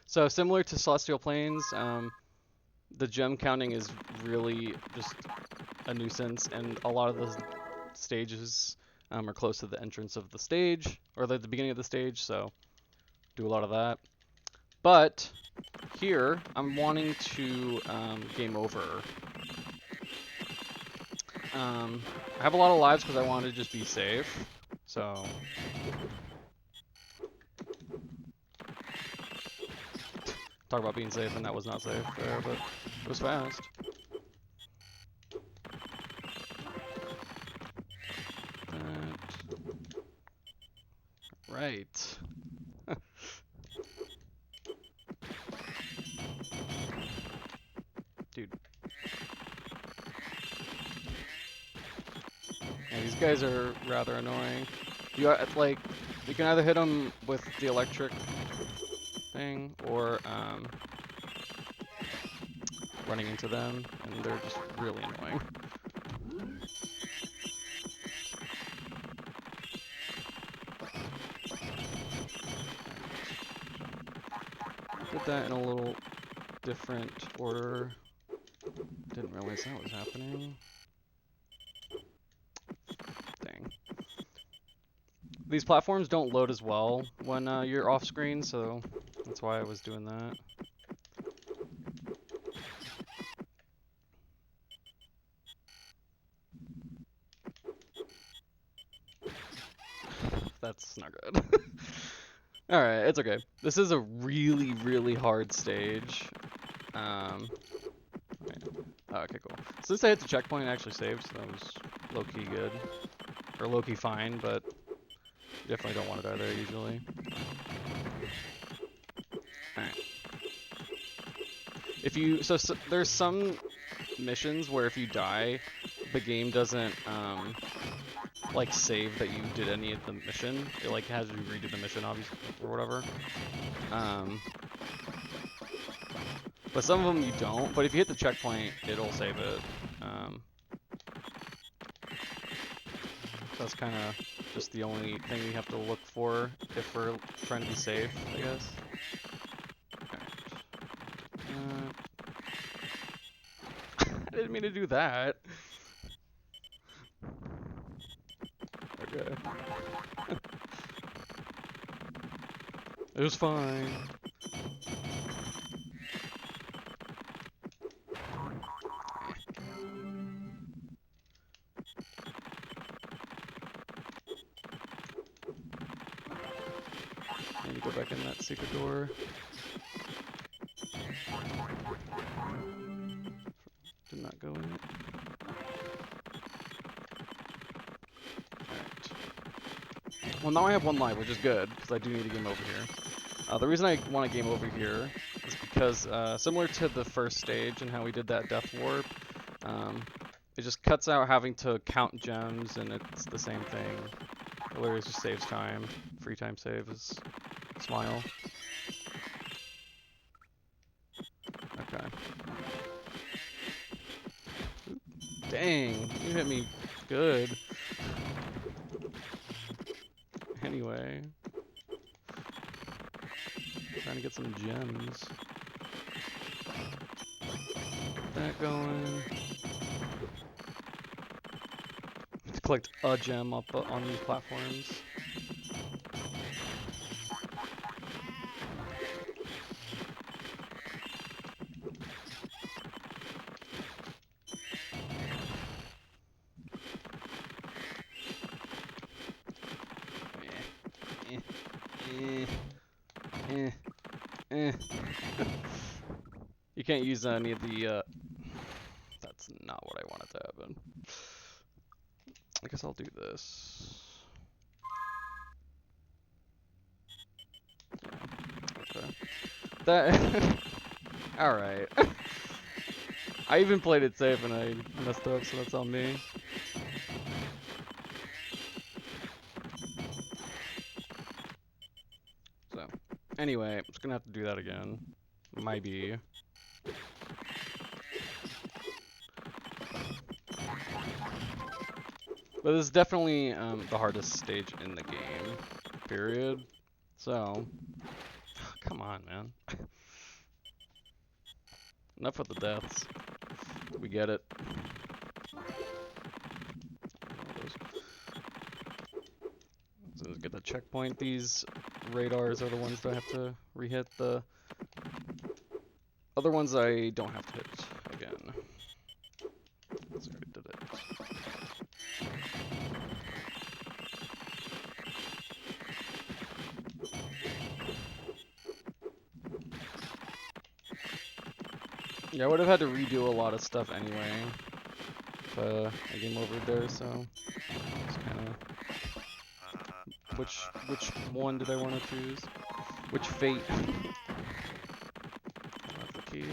So similar to Celestial Plains, the gem counting is really just a nuisance, and a lot of the stages are close to the entrance of the stage, or the beginning of the stage, so do a lot of that. But here, I'm wanting to game over. I have a lot of lives because I want to just be safe, so... Talk about being safe, and that was not safe there, but it was fast. Right. Dude. Yeah, these guys are rather annoying. You like, you can either hit them with the electric thing, or running into them, and they're just really annoying. Did that in a little different order. Didn't realize that was happening. Dang. These platforms don't load as well when you're off screen, so that's why I was doing that. That's not good. Alright, it's okay. This is a really, really hard stage. Okay, cool. Since I hit the checkpoint, I actually saved, so that was low-key good. Or low-key fine, but you definitely don't want it either, usually. Alright. If you... So there's some missions where if you die, the game doesn't, like, save that you did any of the mission. It, like, has you redo the mission, obviously, or whatever. But some of them you don't, but if you hit the checkpoint, it'll save it. That's kind of just the only thing we have to look for if we're trying to be safe, I guess. Alright. I didn't mean to do that. Okay. It was fine. I need to go back in that secret door. Did not go in it. Alright. Well, now I have one life, which is good, because I do need to game over here. The reason I want to game over here is because, similar to the first stage and how we did that death warp, it just cuts out having to count gems, and it's the same thing. It literally just saves time. Free time save is smile. Okay. Oop. Dang, you hit me good. Anyway. Trying to get some gems. Get that going. Collect a gem up on these platforms. You can't use any of the, that's not what I wanted to happen. I guess I'll do this. Yeah, okay. That, alright. I even played it safe and I messed up, so that's on me. So, anyway, I'm just gonna have to do that again. Maybe. But this is definitely the hardest stage in the game, period. So, come on, man. Enough with the deaths. We get it. checkpoint. These radars are the ones that I have to re-hit. The other ones I don't have to hit again. So I already did it. Yeah, I would have had to redo a lot of stuff anyway if I game over there, so it's kind of which one did I want to choose? Which fate? That's the key.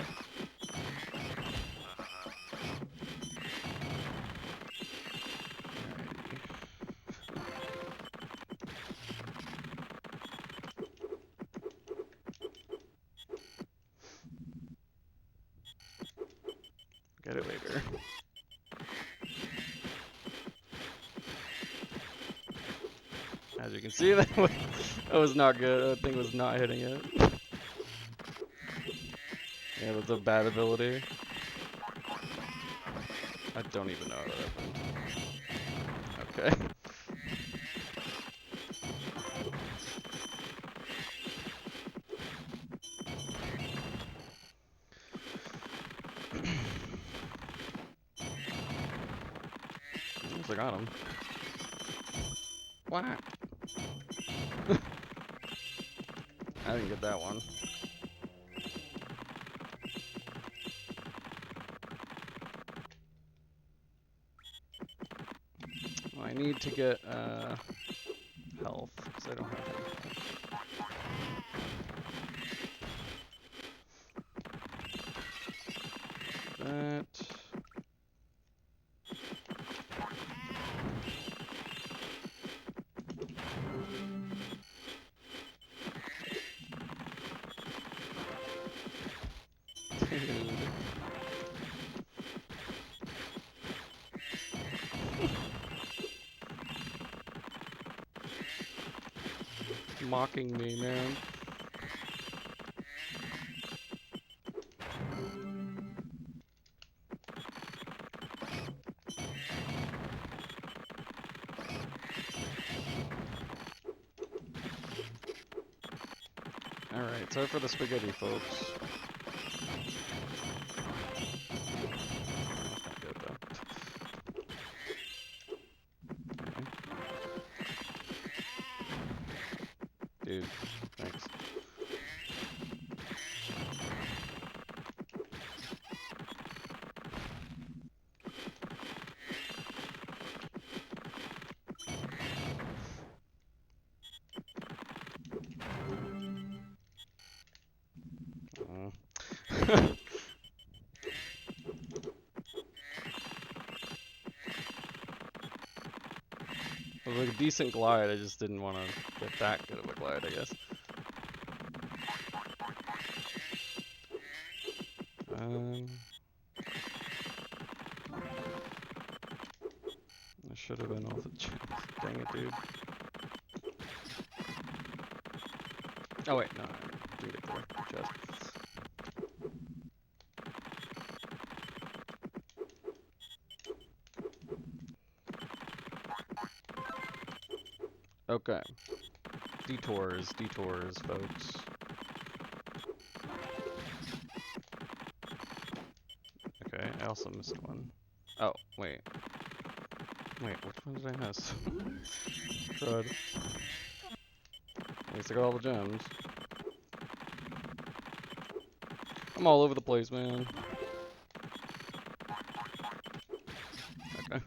Get it later. As you can see, that was not good. That thing was not hitting it. Yeah, that's a bad ability. I don't even know how that happened. Okay. I got him. What? I didn't get that one. Well, I need to get health, because I don't have health. That. Mocking me, man. Alright, sorry for the spaghetti, folks. That's not good, though. Okay. Dude, thanks. It was like a decent glide, I just didn't want to get that good of a glide, I guess. I should have been off the chest. Dang it, dude. Oh wait, no, I didn't get there. Chest. Okay. Detours, folks. Okay, I also missed one. Oh, wait. Wait, which one did I miss? Crud. At least I got all the gems. I'm all over the place, man. Okay.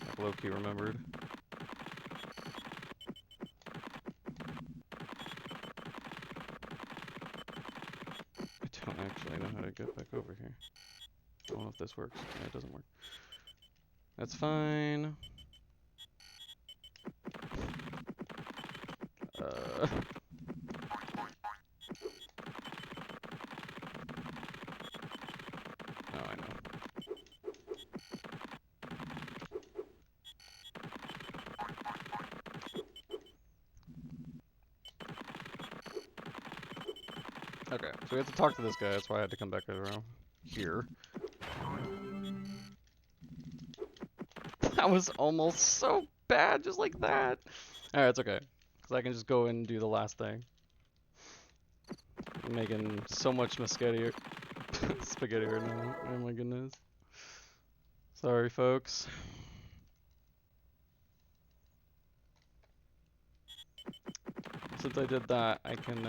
Like low-key remembered. I don't actually know how to get back over here. I don't know if this works. Yeah, it doesn't work. That's fine. Oh, I know. Okay, so we have to talk to this guy, that's why I had to come back around here. That was almost so bad, just like that. Alright, it's okay. Because I can just go and do the last thing. I'm making so much spaghetti right now. Oh my goodness. Sorry, folks. Since I did that, I can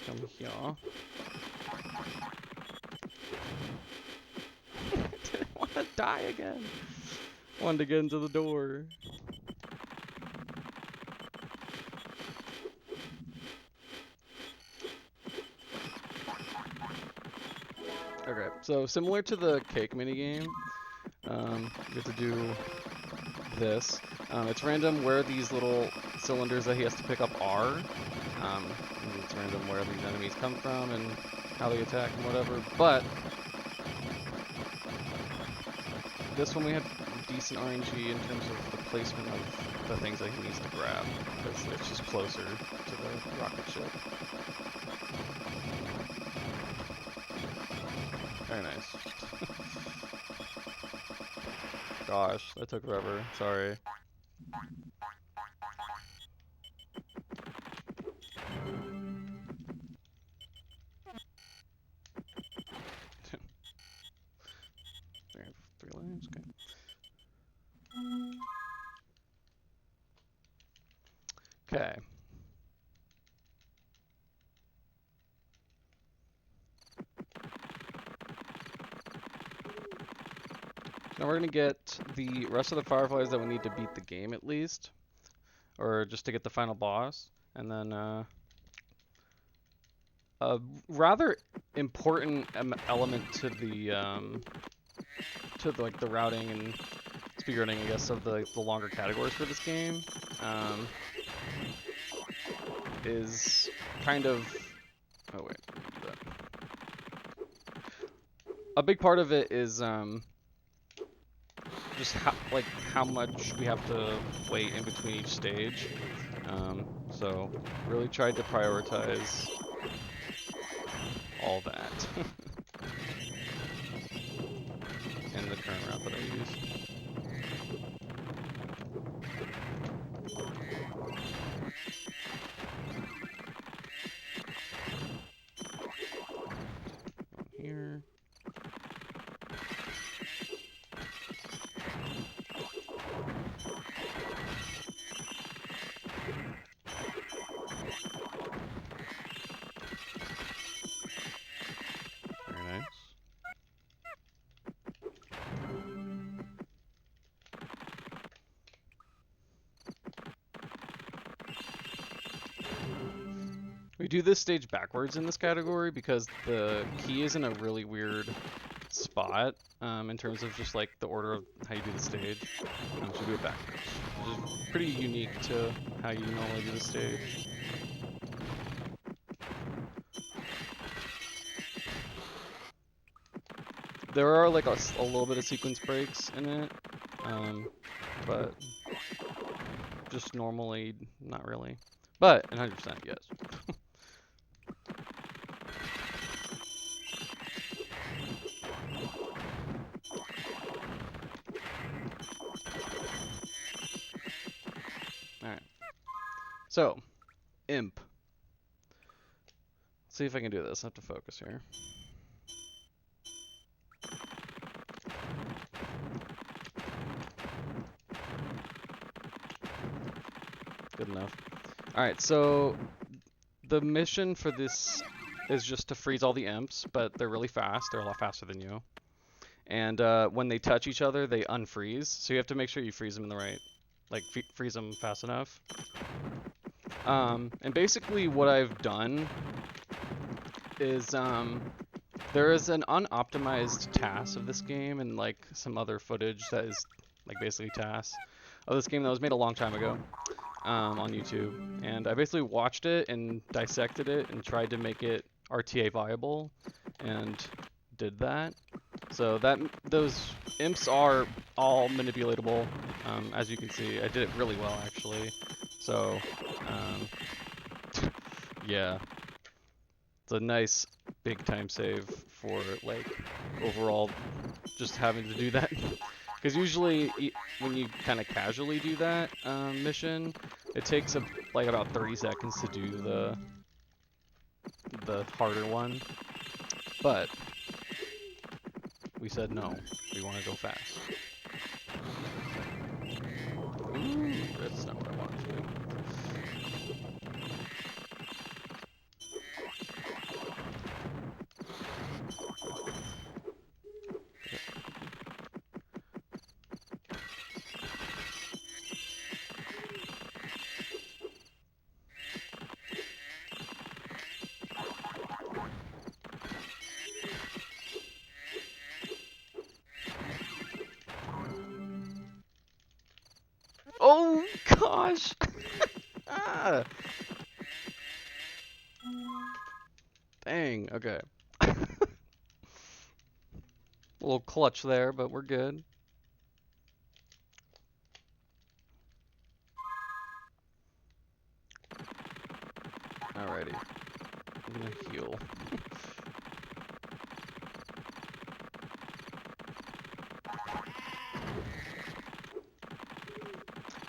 come here. Didn't want to die again. Wanted to get into the door. Okay, so similar to the cake minigame, you have to do this. It's random where these little cylinders that he has to pick up are. It's random where these enemies come from and how they attack and whatever. But this one we had decent RNG in terms of the placement of the things that he needs to grab, because it's just closer to the rocket ship. Very nice. Gosh, that took forever. Sorry. Three lines, okay. Okay. Now we're gonna get the rest of the fireflies that we need to beat the game at least, or just to get the final boss, and then a rather important element to the like the routing and speedrunning, I guess, of the longer categories for this game, is kind of. Oh wait, let me do that. A big part of it is just how much we have to wait in between each stage. So really tried to prioritize all that in the current route that I use. Here. We do this stage backwards in this category because the key is in a really weird spot in terms of just like the order of how you do the stage. So we do it backwards, which is pretty unique to how you normally do the stage. There are like a little bit of sequence breaks in it, but just normally not really. But 100% yes. Alright. So, Imp. Let's see if I can do this. I have to focus here. Good enough. Alright, so the mission for this is just to freeze all the imps, but they're really fast. They're a lot faster than you. And when they touch each other, they unfreeze. So you have to make sure you freeze them in the right, like freeze them fast enough. And basically what I've done is there is an unoptimized TAS of this game and like some other footage that is like basically TAS of this game that was made a long time ago on YouTube. And I basically watched it and dissected it and tried to make it RTA viable and did that. So those imps are all manipulatable, as you can see. I did it really well actually. So yeah, it's a nice big time save for like overall just having to do that Because usually, when you kind of casually do that mission, it takes like about 30 seconds to do the harder one. But we said no. We want to go fast. Ooh, that's not what I wanted to do. Oh gosh! Ah. Dang, okay. A little clutch there, but we're good. Alrighty. I'm gonna heal.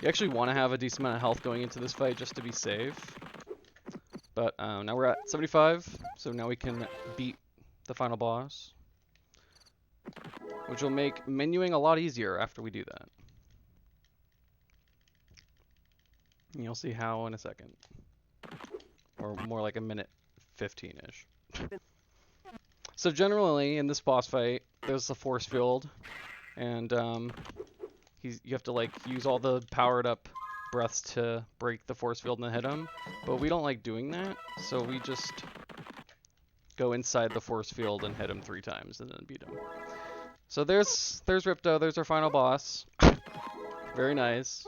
You actually want to have a decent amount of health going into this fight just to be safe. But now we're at 75, so now we can beat the final boss. Which will make menuing a lot easier after we do that. And you'll see how in a second. Or more like a minute 15-ish. So generally, in this boss fight, there's a force field. And you have to like use all the powered up breaths to break the force field and hit him. But we don't like doing that, so we just go inside the force field and hit him 3 times and then beat him. So there's Ripto, there's our final boss. Very nice.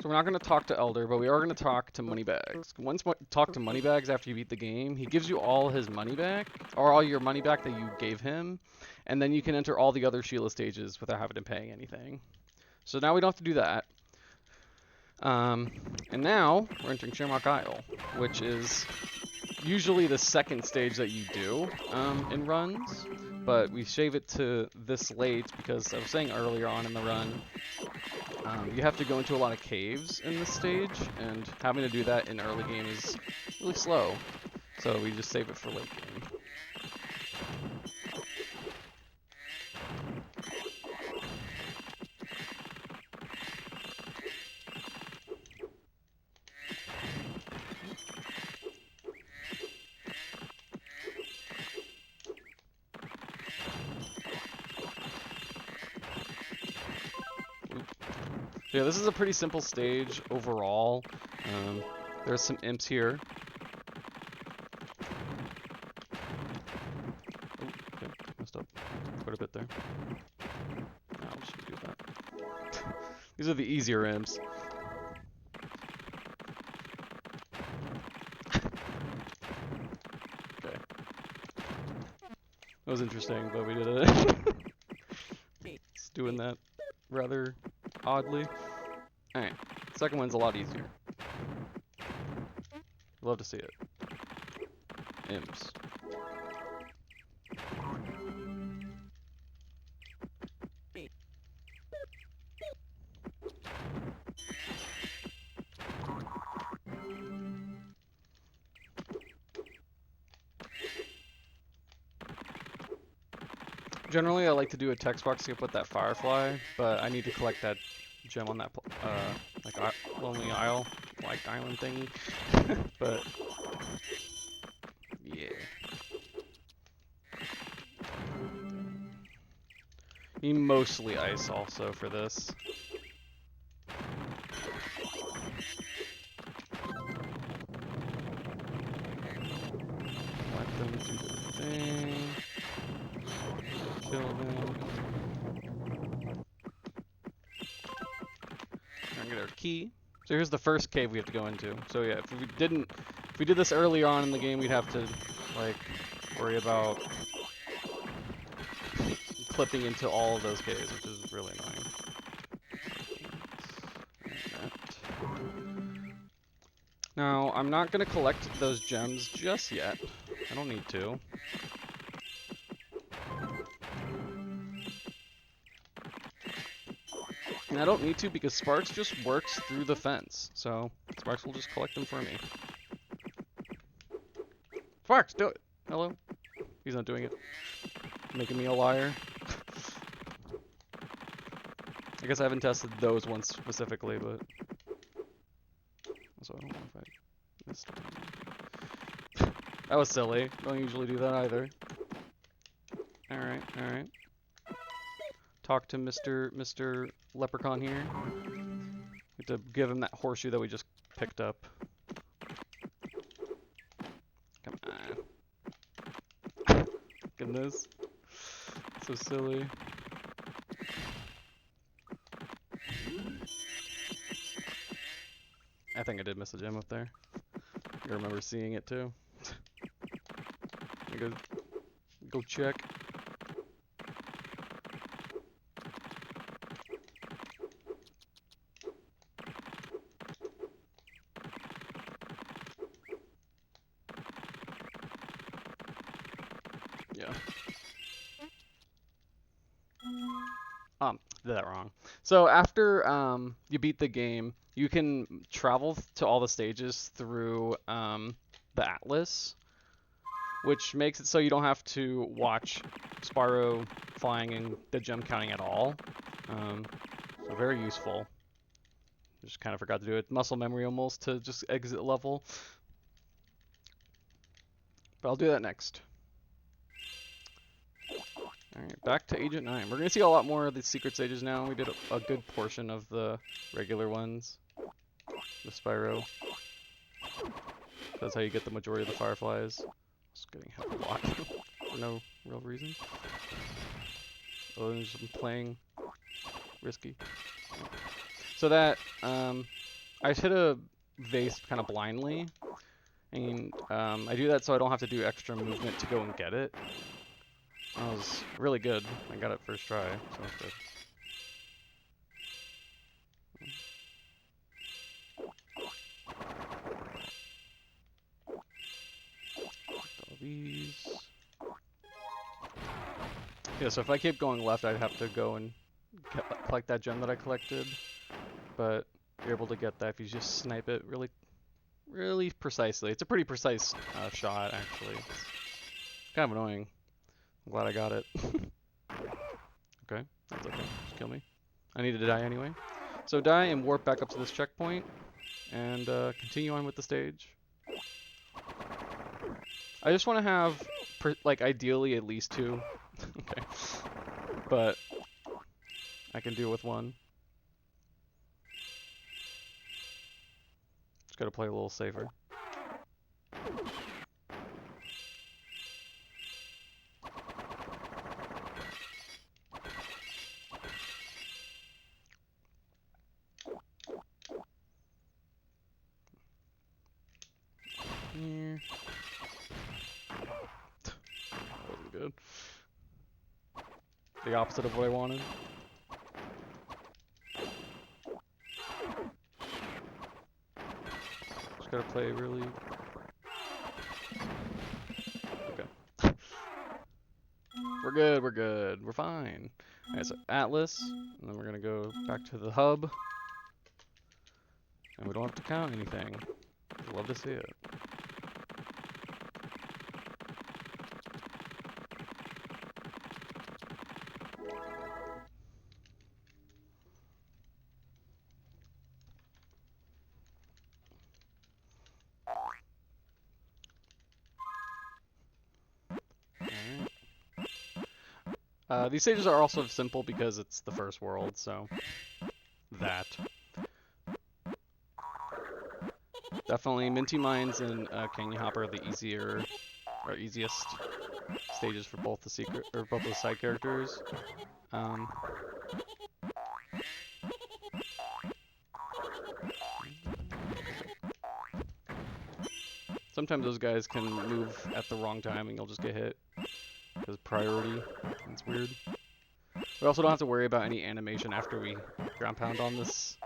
So we're not going to talk to Elder, but we are going to talk to Moneybags. Once you talk to Moneybags after you beat the game, he gives you all his money back, or all your money back that you gave him, and then you can enter all the other Sheila stages without having to pay anything. So now we don't have to do that. And now we're entering Chairmak Isle, which is usually the second stage that you do in runs, but we shave it to this late because I was saying earlier on in the run, you have to go into a lot of caves in this stage, and having to do that in early game is really slow, so we just save it for late game. Yeah, this is a pretty simple stage overall. There's some imps here. Oh, okay, messed up quite a bit there. No, I'll just do that. These are the easier imps. Okay. That was interesting, but we did it. It's doing that rather oddly. Alright, second one's a lot easier. Love to see it. Imps. Generally, I like to do a text box skip with that firefly, but I need to collect that gem on that like lonely isle, like island thingy. But yeah, you mostly ice also for this. Let them do their thing. Kill them. I'm gonna get our key. So here's the first cave we have to go into. So yeah, if we did this earlier on in the game, we'd have to like worry about clipping into all of those caves, which is really annoying. Now, I'm not gonna collect those gems just yet. I don't need to. And I don't need to because Sparks just works through the fence. So Sparks will just collect them for me. Sparks, do it! Hello? He's not doing it. Making me a liar. I guess I haven't tested those ones specifically, but... So I don't know if I missed one. That was silly. Don't usually do that either. Alright, alright. Talk to Mr. Leprechaun here. We have to give him that horseshoe that we just picked up. Come on. Goodness. So silly. I think I did miss a gem up there. I remember seeing it too. Go check. Yeah. Did that wrong. So after you beat the game, you can travel to all the stages through the Atlas, which makes it so you don't have to watch Spyro flying and the gem counting at all. So very useful. Just kind of forgot to do it. Muscle memory almost to just exit level. But I'll do that next. Alright, back to Agent 9. We're going to see a lot more of the secret stages now. We did a good portion of the regular ones. The Spyro. That's how you get the majority of the fireflies. Just getting hit a lot for no real reason. Oh, I'm just playing risky. So that, I just hit a vase kind of blindly. And I do that so I don't have to do extra movement to go and get it. That was really good. I got it first try, so that's good. All these. Yeah, so if I keep going left, I'd have to go and collect that gem that I collected. But you're able to get that if you just snipe it really precisely. It's a pretty precise shot, actually. It's kind of annoying. I'm glad I got it. Okay, that's okay. Just kill me. I needed to die anyway. So die and warp back up to this checkpoint, and continue on with the stage. I just want to have, like, ideally at least 2. Okay. But I can deal with 1. Just gotta play a little safer. Here. That wasn't good. The opposite of what I wanted. Just gotta play really... Okay. We're good. We're fine. Alright, so Atlas, and then we're gonna go back to the hub. And we don't have to count anything. I'd love to see it. These stages are also simple because it's the first world, so that. Definitely Minty Mines and Canyon Hopper are the easiest stages for both the side characters. Sometimes those guys can move at the wrong time and you'll just get hit. Because priority, it's weird. We also don't have to worry about any animation after we ground pound on this,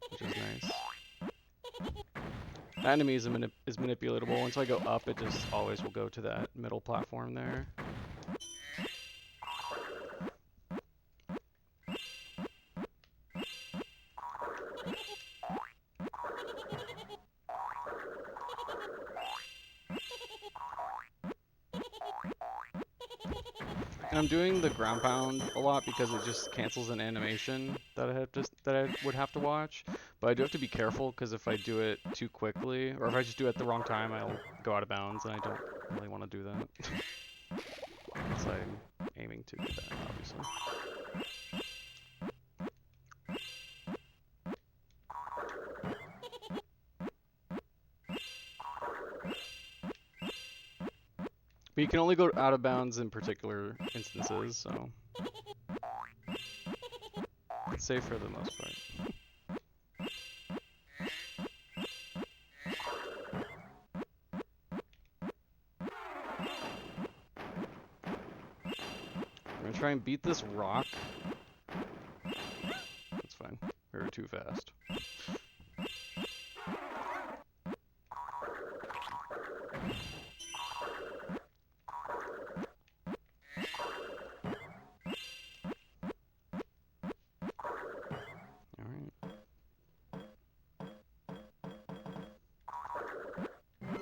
which is nice. That enemy is manipulatable. Once I go up, it just always will go to that middle platform there. And I'm doing the ground pound a lot because it just cancels an animation that I would have to watch. But I do have to be careful because if I do it too quickly, or if I just do it at the wrong time, I'll go out of bounds, and I don't really want to do that. Unless I'm aiming to do that, obviously. But you can only go out of bounds in particular instances, so it's safe for the most part. I'm gonna try and beat this rock. That's fine. We were too fast.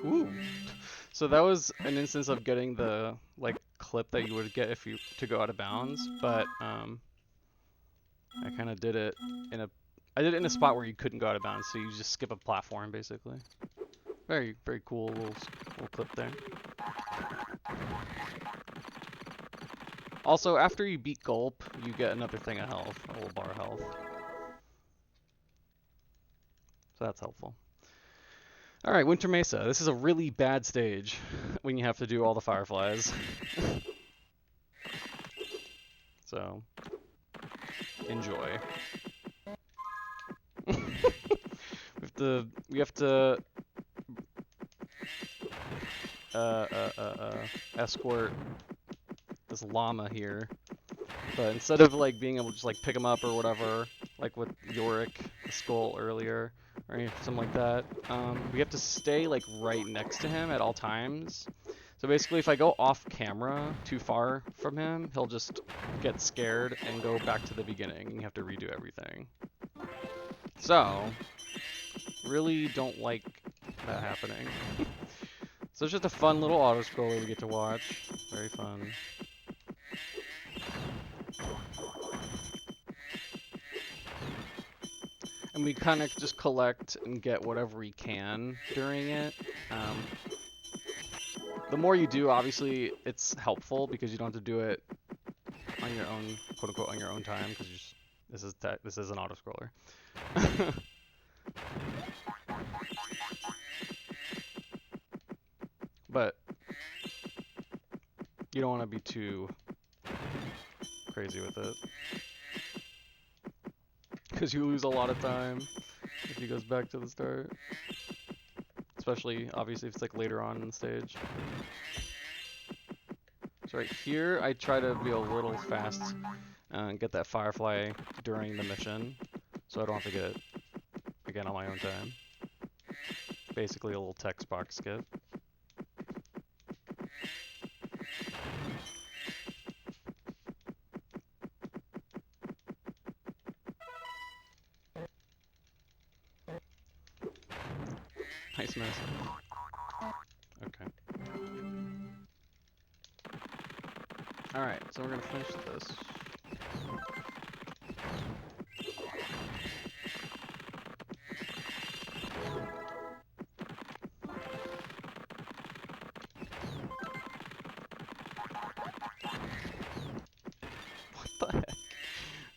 Ooh. So that was an instance of getting the like clip that you would get if you to go out of bounds, but I kind of did it in a spot where you couldn't go out of bounds, so you just skip a platform basically. Very cool little clip there. Also, after you beat Gulp, you get another thing of health, a little bar of health. So that's helpful. Alright, Winter Mesa. This is a really bad stage when you have to do all the fireflies. So, enjoy. we have to escort this llama here. But instead of like being able to just like pick him up or whatever, like with Yorick, the skull earlier, or something like that, we have to stay like right next to him at all times. So basically, if I go off camera too far from him, he'll just get scared and go back to the beginning, and you have to redo everything. So, really don't like that happening. So it's just a fun little auto-scroller we get to watch. Very fun. And we kind of just collect and get whatever we can during it. The more you do, obviously, it's helpful because you don't have to do it on your own, quote unquote, on your own time, because this is an auto-scroller. But you don't want to be too crazy with it, because you lose a lot of time if he goes back to the start. Especially, obviously, if it's like later on in the stage. So right here, I try to be a little fast and get that firefly during the mission, so I don't have to get it again on my own time. Basically, a little text box skip. Nice miss. Okay. Alright, so we're gonna finish this. What the heck?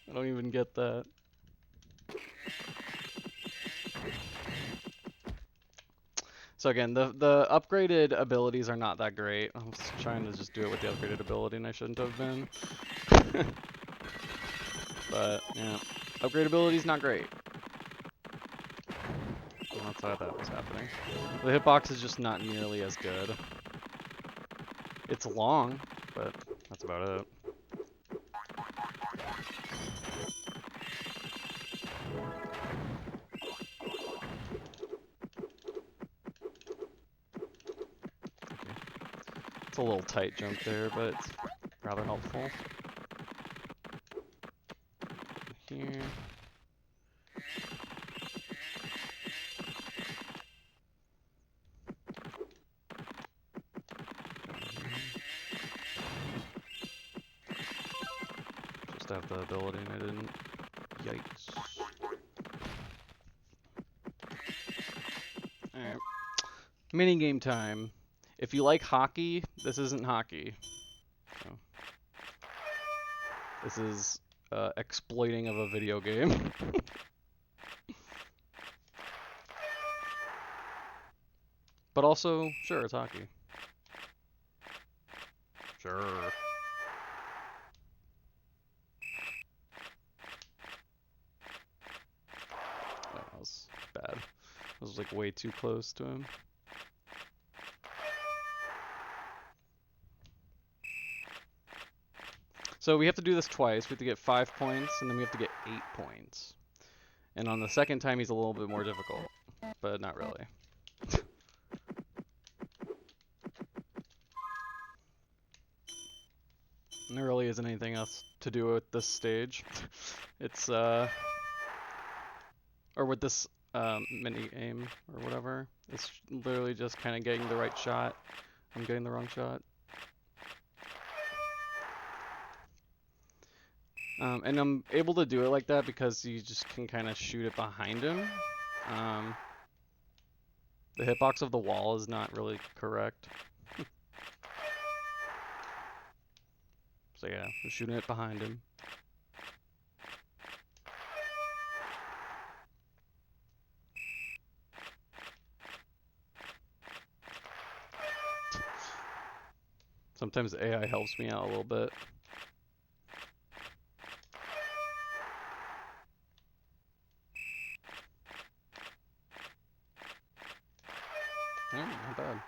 I don't even get that. So again, the upgraded abilities are not that great. I was trying to just do it with the upgraded ability and I shouldn't have been. But, yeah. Upgrade ability is not great. Well, that's why that was happening. The hitbox is just not nearly as good. It's long, but that's about it. It's a little tight jump there, but it's rather helpful. Here. Just have the ability and I didn't. Yikes. Alright. Minigame time. If you like hockey, this isn't hockey. So, this is exploiting of a video game. But also, sure, it's hockey. Sure. Oh, that was bad. I was like way too close to him. So we have to do this twice. We have to get 5 points, and then we have to get 8 points. And on the second time, he's a little bit more difficult, but not really. And there really isn't anything else to do with this stage. It's, or with this mini aim or whatever. It's literally just kind of getting the right shot. I'm getting the wrong shot. And I'm able to do it like that because you just can kind of shoot it behind him. The hitbox of the wall is not really correct. So yeah, I'm shooting it behind him. Sometimes the AI helps me out a little bit. Yeah, not bad.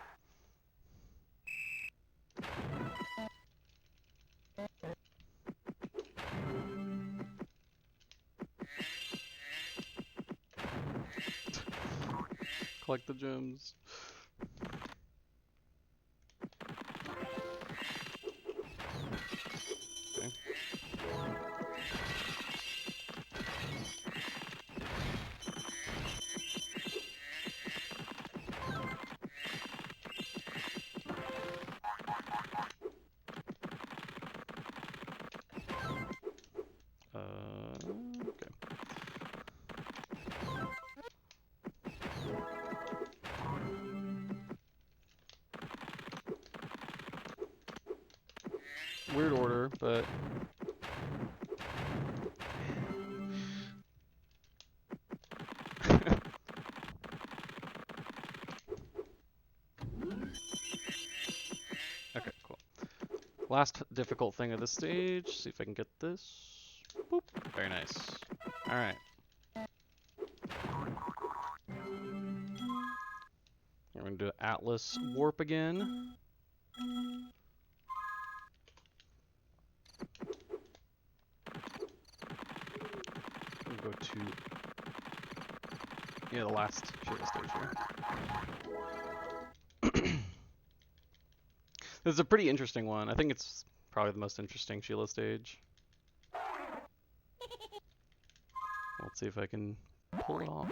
Collect the gems. Okay. Okay. Weird order, but okay, cool. Last difficult thing of the stage. See if I can get this. Boop. Very nice. All right. We're gonna do Atlas warp again. We'll go to the last Sheila stage here. This is a pretty interesting one. I think it's probably the most interesting Sheila stage. Let's see if I can pull it off.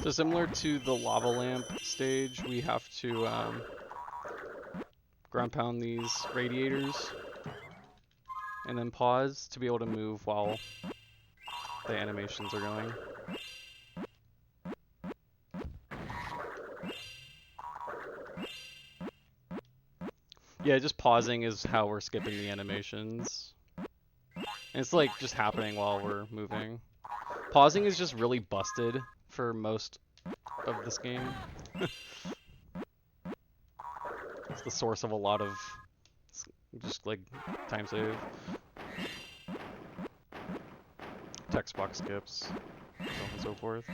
So similar to the lava lamp stage, we have to ground pound these radiators and then pause to be able to move while the animations are going. Yeah, just pausing is how we're skipping the animations. And it's like just happening while we're moving. Pausing is just really busted for most of this game. It's the source of a lot of just like time save. Text box skips, so on and so forth.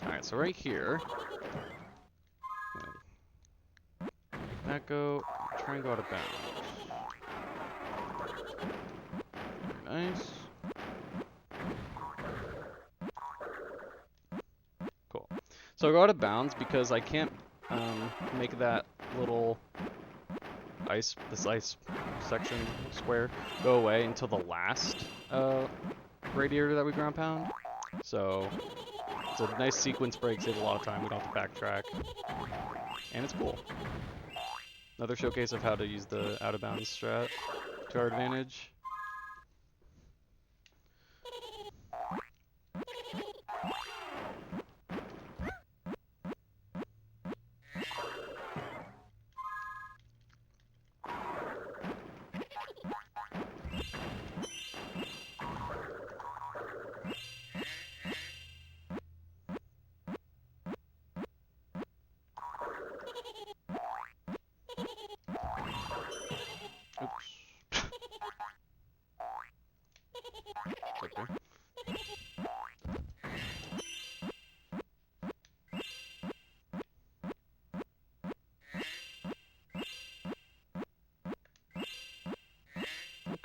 Alright, so right here, that go, try and go out of bounds. Very nice. Cool. So I go out of bounds because I can't make that little ice section square go away until the last radiator that we ground pound. So it's a nice sequence break, saves a lot of time, we don't have to backtrack, and it's cool. Another showcase of how to use the out of bounds strat to our advantage.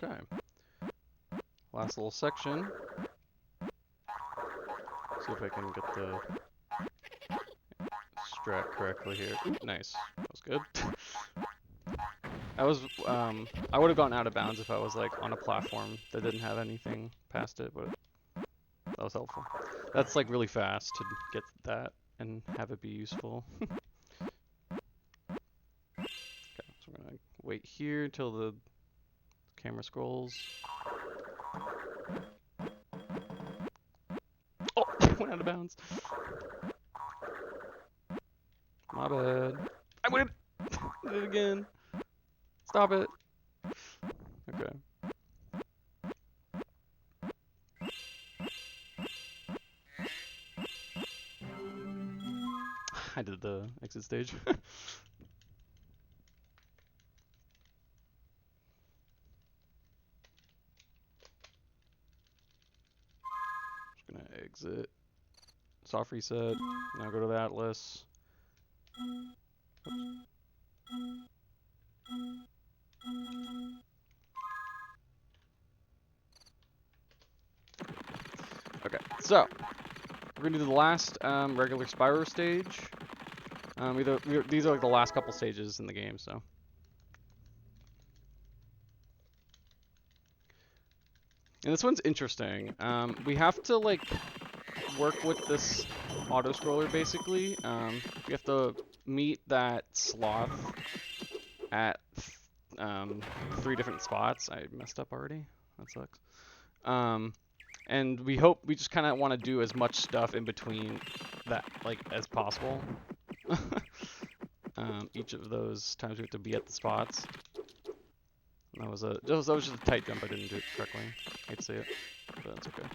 Okay. Last little section. See if I can get the strat correctly here. Ooh, nice. That was good. I would have gone out of bounds if I was like on a platform that didn't have anything past it, but that was helpful. That's like really fast to get that and have it be useful. Okay, so we're gonna wait here till the camera scrolls. Oh, went out of bounds. My bad. I went. Did it again. Stop it. Okay. I did the exit stage. Just gonna exit. Soft reset. Now go to the Atlas. Oops. Okay, so we're gonna do the last regular Spyro stage. These are like the last couple stages in the game, so. And this one's interesting. We have to like work with this auto scroller basically. We have to meet that sloth at 3 different spots. I messed up already. That sucks. And we just kind of want to do as much stuff in between that like as possible. Each of those times we have to be at the spots. And that was just a tight jump. I didn't do it correctly. I hate to say it, but that's okay.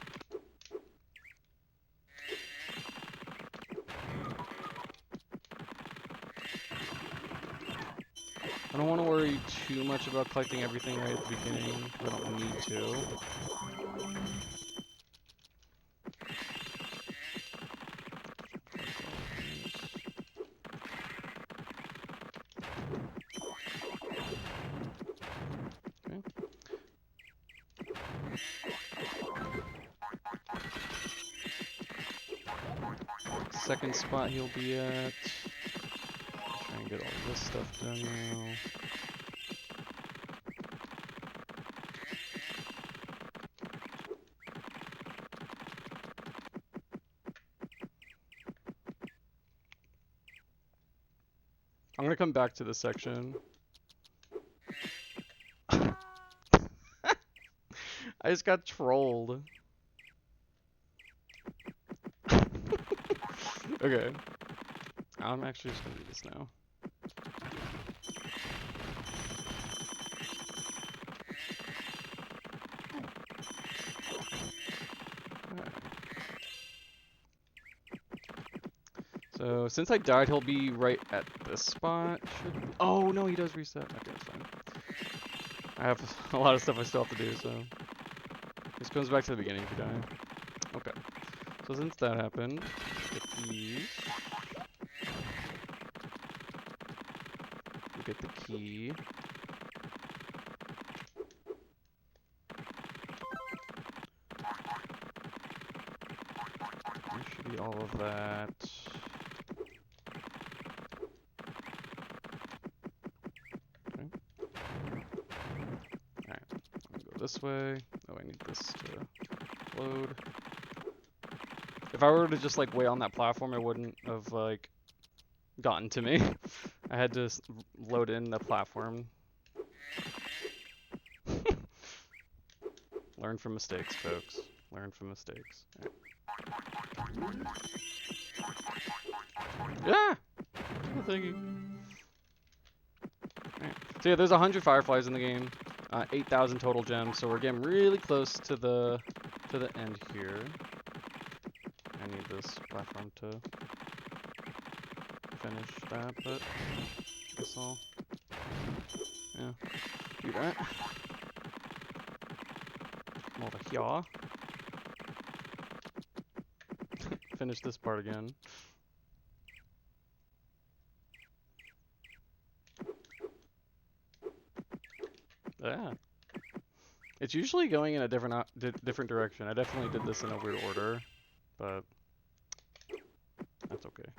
I don't want to worry too much about collecting everything right at the beginning. I don't need to. Second spot he'll be at. Try and get all this stuff done now. I'm gonna come back to this section. I just got trolled. Okay. I'm actually just gonna do this now. So since I died, he'll be right at this spot. Oh no, he does reset. Okay, that's fine. I have a lot of stuff I still have to do, so this goes back to the beginning if you die. Okay. So since that happened, get these. We get the key. There should be all of that. Okay. Alright, I'm gonna go this way. Oh, I need this to load. If I were to just like wait on that platform, it wouldn't have like gotten to me. I had to load in the platform. Learn from mistakes, folks. Learn from mistakes. Right. Yeah! Oh, thank you. Right. So yeah, there's 100 fireflies in the game. 8,000 total gems, so we're getting really close to the end here. I need this platform to finish that, but I guess I'll do that. Come over here. Finish this part again. Yeah. It's usually going in a different direction. I definitely did this in a weird order, but that's okay.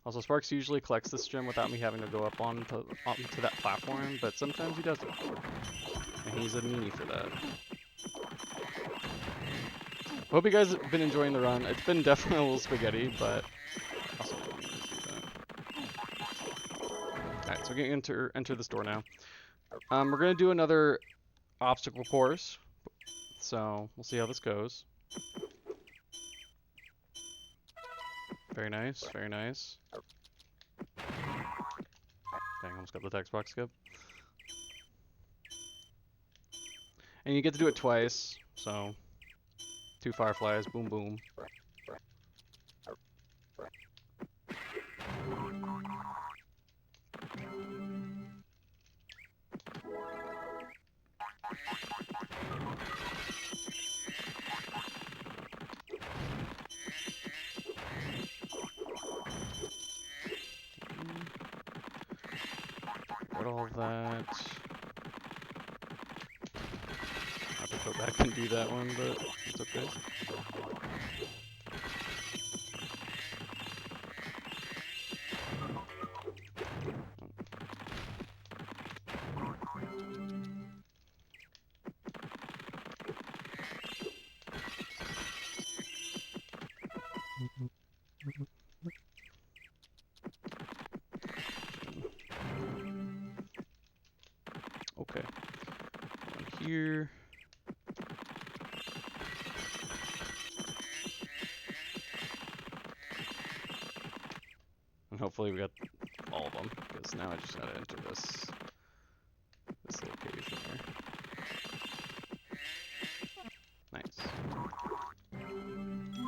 Also, Sparks usually collects this gem without me having to go up onto that platform, but sometimes he doesn't. And he's a meanie for that. Hope you guys have been enjoying the run. It's been definitely a little spaghetti, but also don't need to do that. Alright, so we're gonna enter this door now. We're gonna do another obstacle course, so we'll see how this goes. Very nice, very nice. Dang, almost got the text box skip. And you get to do it twice, so 2 fireflies, boom boom. Got all of that. I have to go back and do that one, but it's okay. Okay. One here. And hopefully we got all of them, because now I just gotta enter this location here. Nice.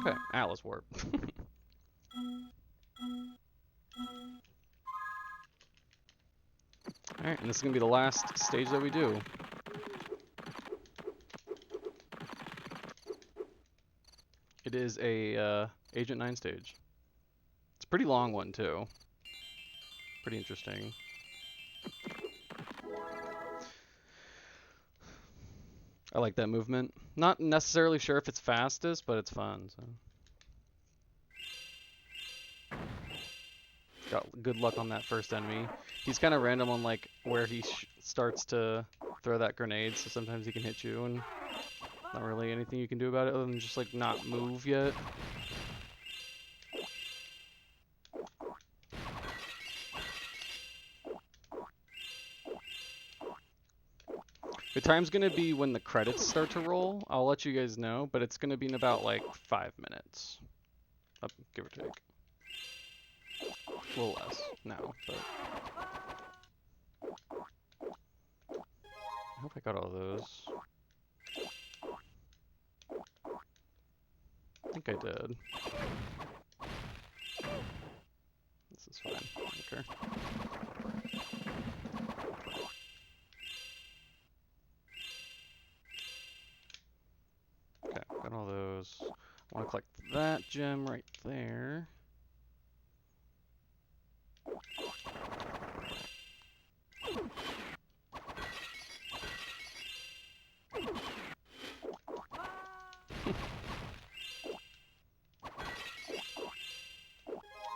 Okay, Atlas Warp. Alright, and this is gonna be the last stage that we do. It is a Agent 9 stage. It's a pretty long one too. Pretty interesting. I like that movement. Not necessarily sure if it's fastest, but it's fun. So. Got good luck on that first enemy. He's kind of random on like where he starts to throw that grenade, so sometimes he can hit you and not really anything you can do about it other than just like not move yet. The time's gonna be when the credits start to roll. I'll let you guys know, but it's gonna be in about like 5 minutes, give or take. A little less now, but I hope I got all those. I think I did. Okay. Okay, got all those. I want to collect that gem right there.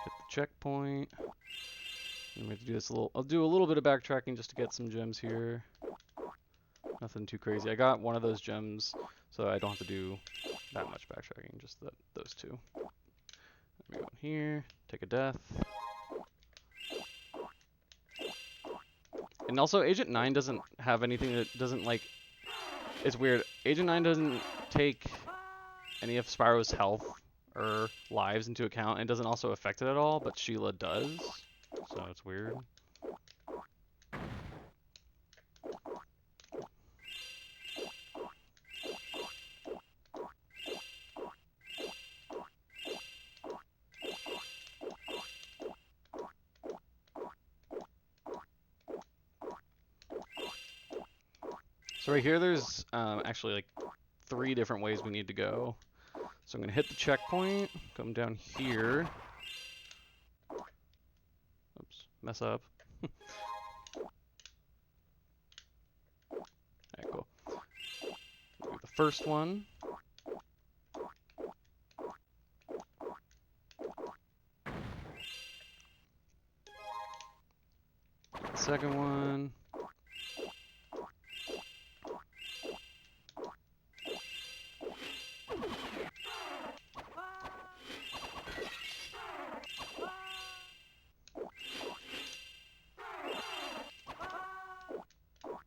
Hit the checkpoint. And we have to do this a little. I'll do a little bit of backtracking just to get some gems here. Nothing too crazy. I got one of those gems, so I don't have to do that much backtracking. Just those two. Let me go in here. Take a death. And also, Agent 9 doesn't have anything that doesn't like. It's weird. Agent 9 doesn't take any of Spyro's health or lives into account, and doesn't also affect it at all, but Sheila does. So it's weird. So right here, there's actually like 3 different ways we need to go. So I'm gonna hit the checkpoint, come down here. Oops, mess up. Alright, cool. Do the first one. Do the second one.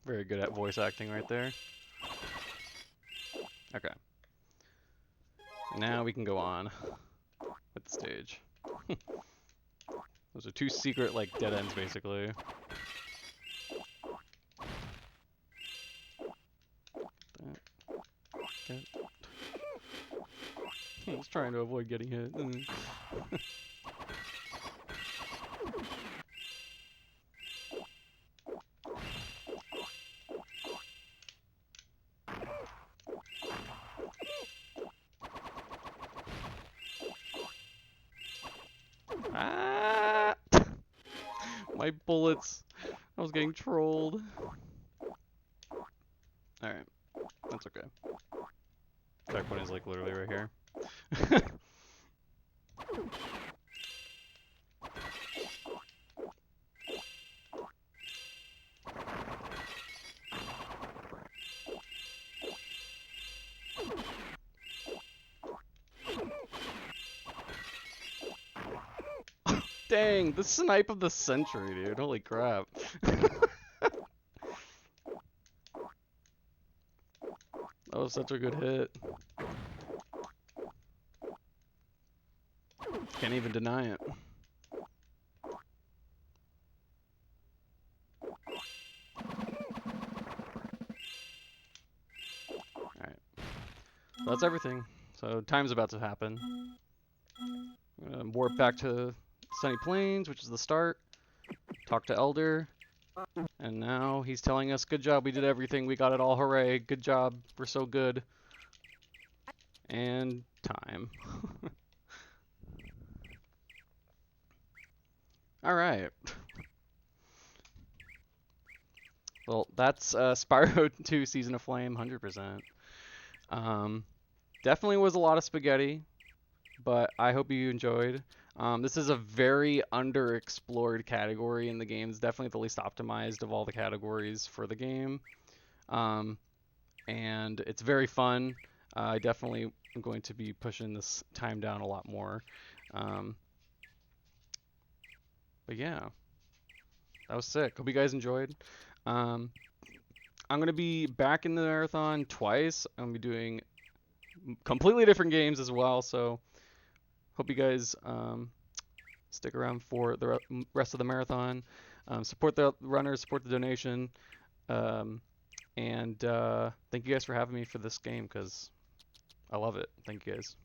Very good at voice acting right there. Okay. Now we can go on with the stage. Those are 2 secret, like, dead ends, basically. I was trying to avoid getting hit. Ah! My bullets. I was getting trolled. Alright. That's okay. Checkpoint is like literally right here. Dang, the snipe of the century, dude. Holy crap. That was such a good hit. Can't even deny it. Alright. That's everything. So time's about to happen. I'm gonna warp back to Sunny Plains, which is the start. Talk to Elder. And now he's telling us, good job, we did everything, we got it all, hooray, good job, we're so good. And time. Alright. Well, that's Spyro 2 Season of Flame, 100%. Definitely was a lot of spaghetti, but I hope you enjoyed. This is a very underexplored category in the game. It's definitely the least optimized of all the categories for the game. And it's very fun. I definitely am going to be pushing this time down a lot more. But yeah, that was sick. Hope you guys enjoyed. I'm going to be back in the marathon twice. I'm going to be doing completely different games as well, so hope you guys stick around for the rest of the marathon. Support the runners, support the donation, and thank you guys for having me for this game, because I love it. Thank you guys.